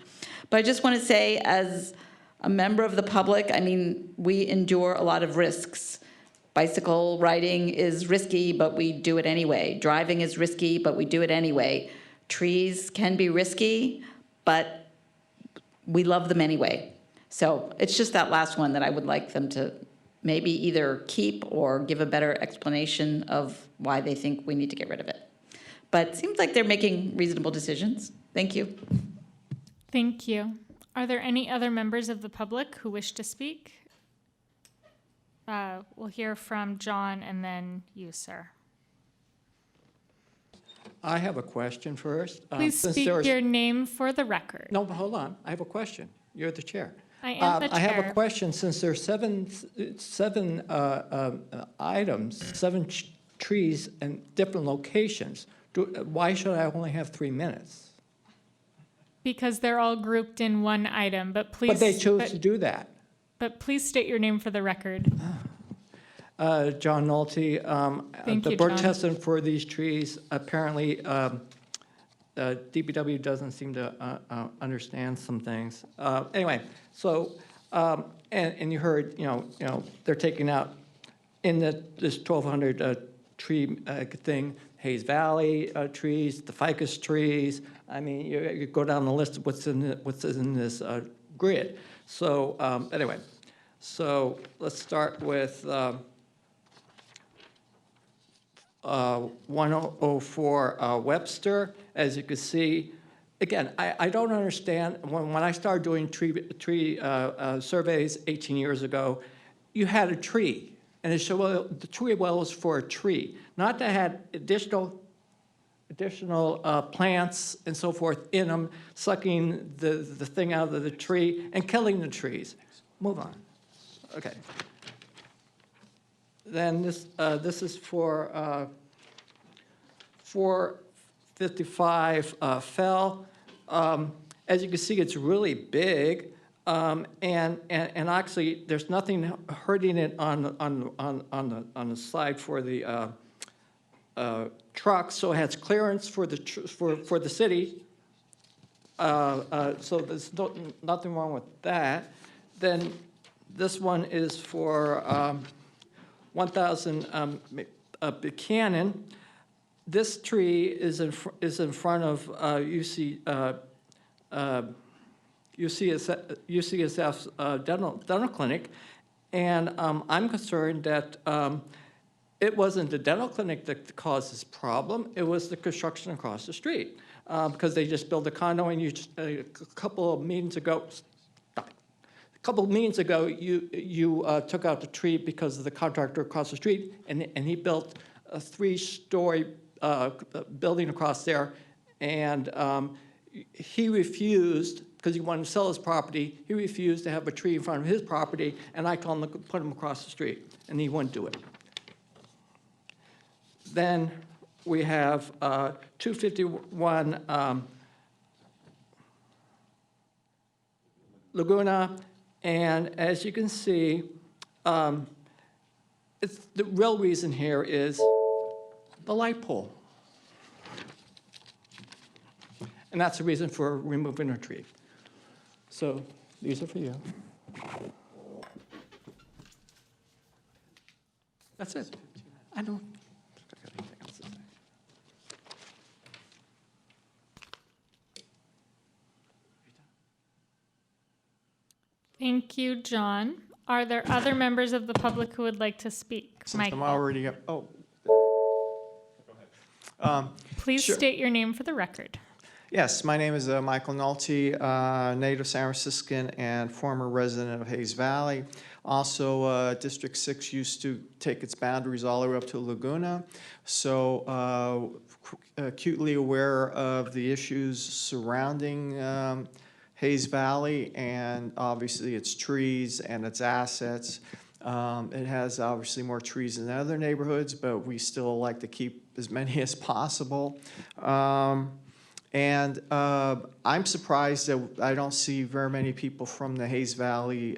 But I just want to say, as a member of the public, I mean, we endure a lot of risks. Bicycle riding is risky, but we do it anyway. Driving is risky, but we do it anyway. Trees can be risky, but we love them anyway. So it's just that last one that I would like them to maybe either keep or give a better explanation of why they think we need to get rid of it. But it seems like they're making reasonable decisions. Thank you. Thank you. Are there any other members of the public who wish to speak? We'll hear from John and then you, sir. I have a question first. Please Since speak there's- your name for the record. No, but hold on. I have a question. You're the chair. I am the I have chair. a question. Since there's seven items, trees in different locations, why should I only have 3 minutes? Because they're all grouped in one item, but please. But they chose to do that. But please state your name for the record. John Nolte. Thank The you, bird John. testing for these trees, apparently DPW doesn't seem to understand some things. Anyway, so, and you heard, they're taking out in this 1,200 tree thing, Hayes Valley trees, the ficus trees. I mean, you go down the list of what's in this grid. So anyway, so let's start with 104 Webster. As you can see, again, I don't understand, when I started doing tree surveys 18 years ago, you had a tree, and it showed the tree well was for a tree, not to have additional plants and so forth in them, sucking the thing out of the tree and killing the trees. Move on. Okay. Then this is for 455 Fell. As you can see, it's really big, and actually, there's nothing hurting it on the side for the trucks, so it has clearance for the city. So there's nothing wrong with that. Then this one is for 1,000 Buchanan. This tree is in front of UCSF's dental clinic, and I'm concerned that it wasn't the dental clinic that caused this problem. It was the construction across the street, because they just built a condo, and a couple of meetings ago, you took out the tree because of the contractor across the street, and he built a 3-story building across there, and he refused, because he wanted to sell his property, he refused to have a tree in front of his property, and I told him to put him across the street, and he wouldn't do it. Then we have 251 Laguna, and as you can see, the real reason here is the light pole. And that's the reason for removing a tree. So these are for you. That's it. I don't. Thank you, John. Are there other members of the public who would like to speak? Since Michael. I'm already up, oh. Please Sure. state your name for the record. Yes, my name is Michael Nolte, native San Franciscan and former resident of Hayes Valley. Also, District 6 used to take its boundaries all the way up to Laguna. So acutely aware of the issues surrounding Hayes Valley and obviously its trees and its assets. It has obviously more trees than other neighborhoods, but we still like to keep as many as possible. And I'm surprised that I don't see very many people from the Hayes Valley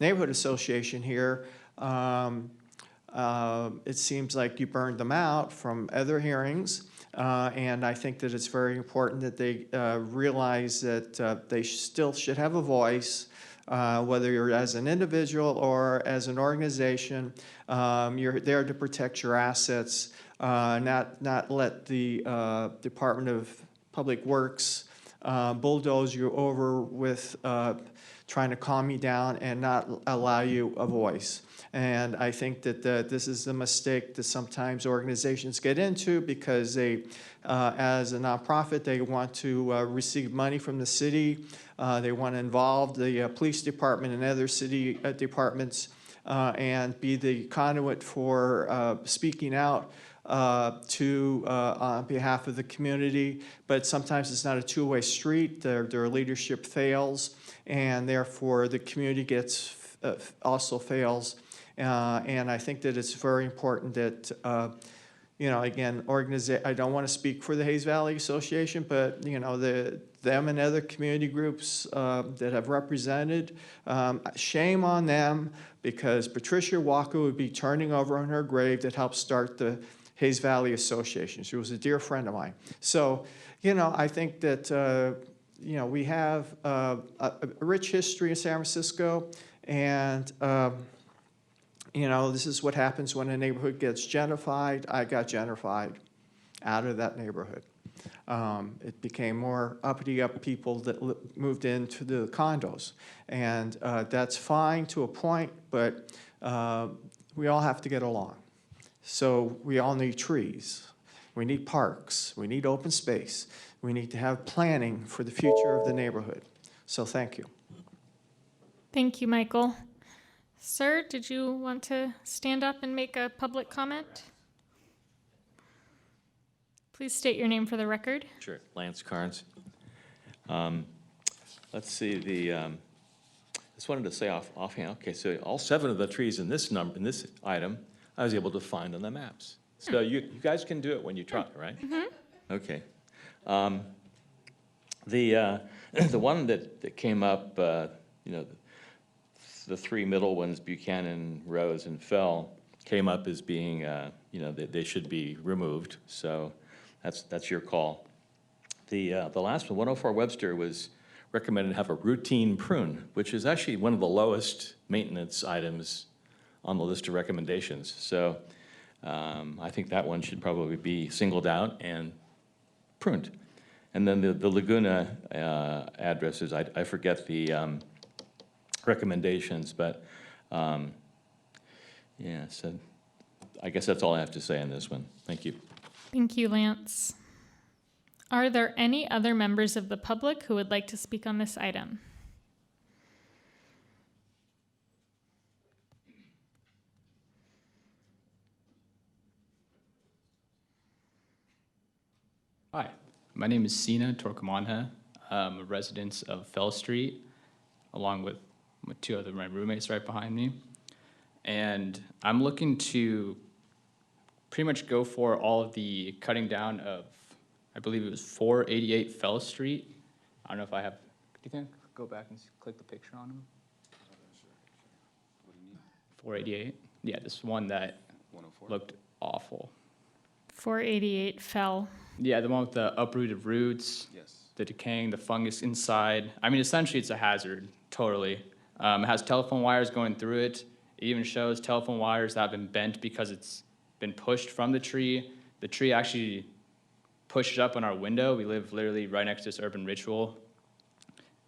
Neighborhood Association here. It seems like you burned them out from other hearings. And I think that it's very important that they realize that they still should have a voice, whether you're as an individual or as an organization. You're there to protect your assets, not let the Department of Public Works bulldoze you over with trying to calm you down and not allow you a voice. And I think that this is a mistake that sometimes organizations get into because they, as a nonprofit, they want to receive money from the city. They want to involve the police department and other city departments and be the conduit for speaking out on behalf of the community. But sometimes it's not a two-way street. Their leadership fails, and therefore the community gets also fails. And I think that it's very important that, again, I don't want to speak for the Hayes Valley Association, but, them and other community groups that have represented, shame on them, because Patricia Walker would be turning over on her grave that helped start the Hayes Valley Association. She was a dear friend of mine. So, I think that, we have a rich history in San Francisco, and this is what happens when a neighborhood gets gentrified. I got gentrified out of that neighborhood. It became more uppity up people that moved into the condos. And that's fine to a point, but we all have to get along. So we all need trees. We need parks. We need open space. We need to have planning for the future of the neighborhood. So thank you. Thank you, Michael. Sir, did you want to stand up and make a public comment? Please state your name for the record. Sure, Lance Carnes. Let's see, just wanted to say offhand, okay, so all 7 of the trees in this item, I was able to find on the maps. So you guys can do it when you try, right? Mm-hmm. Okay. The one that came up, the 3 middle ones, Buchanan, Rose, and Fell, came up as being, they should be removed. So that's your call. The last one, 104 Webster, was recommended to have a routine prune, which is actually one of the lowest maintenance items on the list of recommendations. So I think that one should probably be singled out and pruned. And then the Laguna addresses, I forget the recommendations, but so I guess that's all I have to say on this one. Thank you. Thank you, Lance. Are there any other members of the public who would like to speak on this item? Hi, my name is Sina Torkamanha. I'm a resident of Fell Street, along with 2 other my roommates right behind me. And I'm looking to pretty much go for all of the cutting down of, I believe it was 488 Fell Street. I don't know if I have, do you think I could go back and click the picture on them? 488? Yeah, this one that looked awful. 488 Fell. Yeah, the one with the uprooted roots, the decaying, the fungus inside. I mean, essentially it's a hazard, totally. It has telephone wires going through it. It even shows telephone wires that have been bent because it's been pushed from the tree. The tree actually pushed up on our window. We live literally right next to this urban ritual.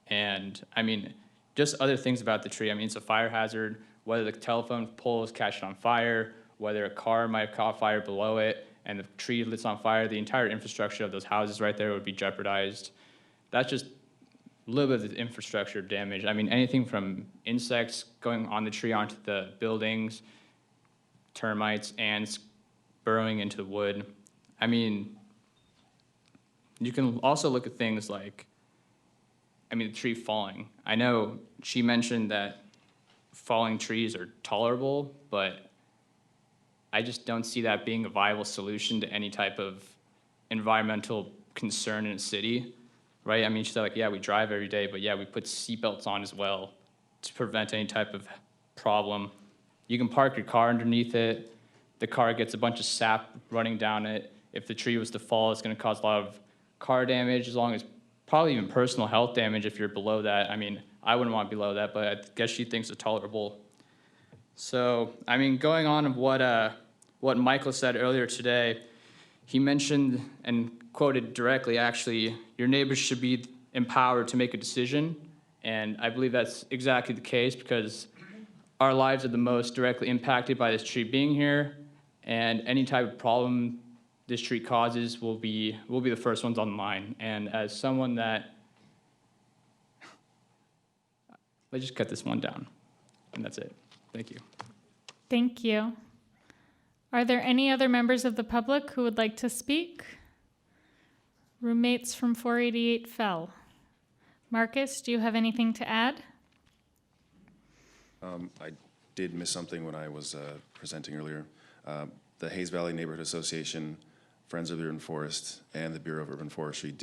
And I mean, just other things about the tree. I mean, it's a fire hazard, whether the telephone pole is catching on fire, whether a car might have caught fire below it, and the tree lit on fire, the entire infrastructure of those houses right there would be jeopardized. That's just a little bit of the infrastructure damage. I mean, anything from insects going on the tree onto the buildings, termites, ants burrowing into the wood. I mean, you can also look at things like, the tree falling. I know she mentioned that falling trees are tolerable, but I just don't see that being a viable solution to any type of environmental concern in a city, right? I mean, she's like, yeah, we drive every day, but yeah, we put seatbelts on as well to prevent any type of problem. You can park your car underneath it. The car gets a bunch of sap running down it. If the tree was to fall, it's going to cause a lot of car damage, as long as probably even personal health damage if you're below that. I mean, I wouldn't want to be below that, but I guess she thinks it's tolerable. So, I mean, going on of what Michael said earlier today, he mentioned and quoted directly, actually, your neighbors should be empowered to make a decision. And I believe that's exactly the case because our lives are the most directly impacted by this tree being here, and any type of problem this tree causes will be the first ones on the line. And as someone that, let's just cut this one down, and that's it. Thank you. Thank you. Are there any other members of the public who would like to speak? Roommates from 488 Fell. Marcus, do you have anything to add? I did miss something when I was presenting earlier. The Hayes Valley Neighborhood Association, Friends of the Urban Forest, and the Bureau of Urban Forestry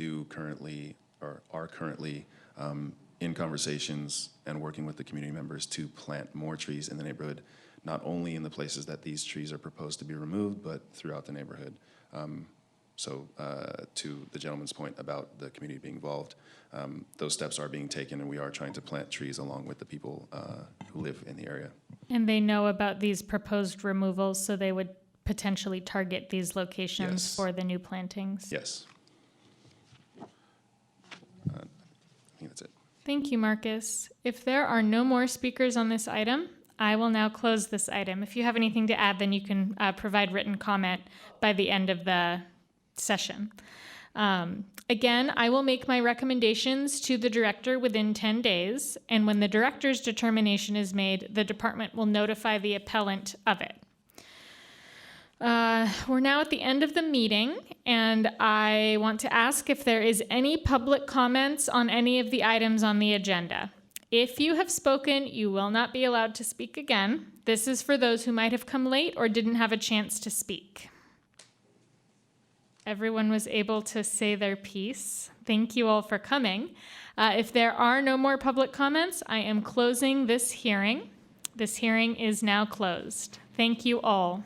are currently in conversations and working with the community members to plant more trees in the neighborhood, not only in the places that these trees are proposed to be removed, but throughout the neighborhood. So to the gentleman's point about the community being involved, those steps are being taken, and we are trying to plant trees along with the people who live in the area. And they know about these proposed removals, so they would potentially target these locations Yes. for the new plantings? Yes. I think that's it. Thank you, Marcus. If there are no more speakers on this item, I will now close this item. If you have anything to add, then you can provide written comment by the end of the session. Again, I will make my recommendations to the director within 10 days, and when the director's determination is made, the department will notify the appellant of it. We're now at the end of the meeting, and I want to ask if there is any public comments on any of the items on the agenda. If you have spoken, you will not be allowed to speak again. This is for those who might have come late or didn't have a chance to speak. Everyone was able to say their piece. Thank you all for coming. If there are no more public comments, I am closing this hearing. This hearing is now closed. Thank you all.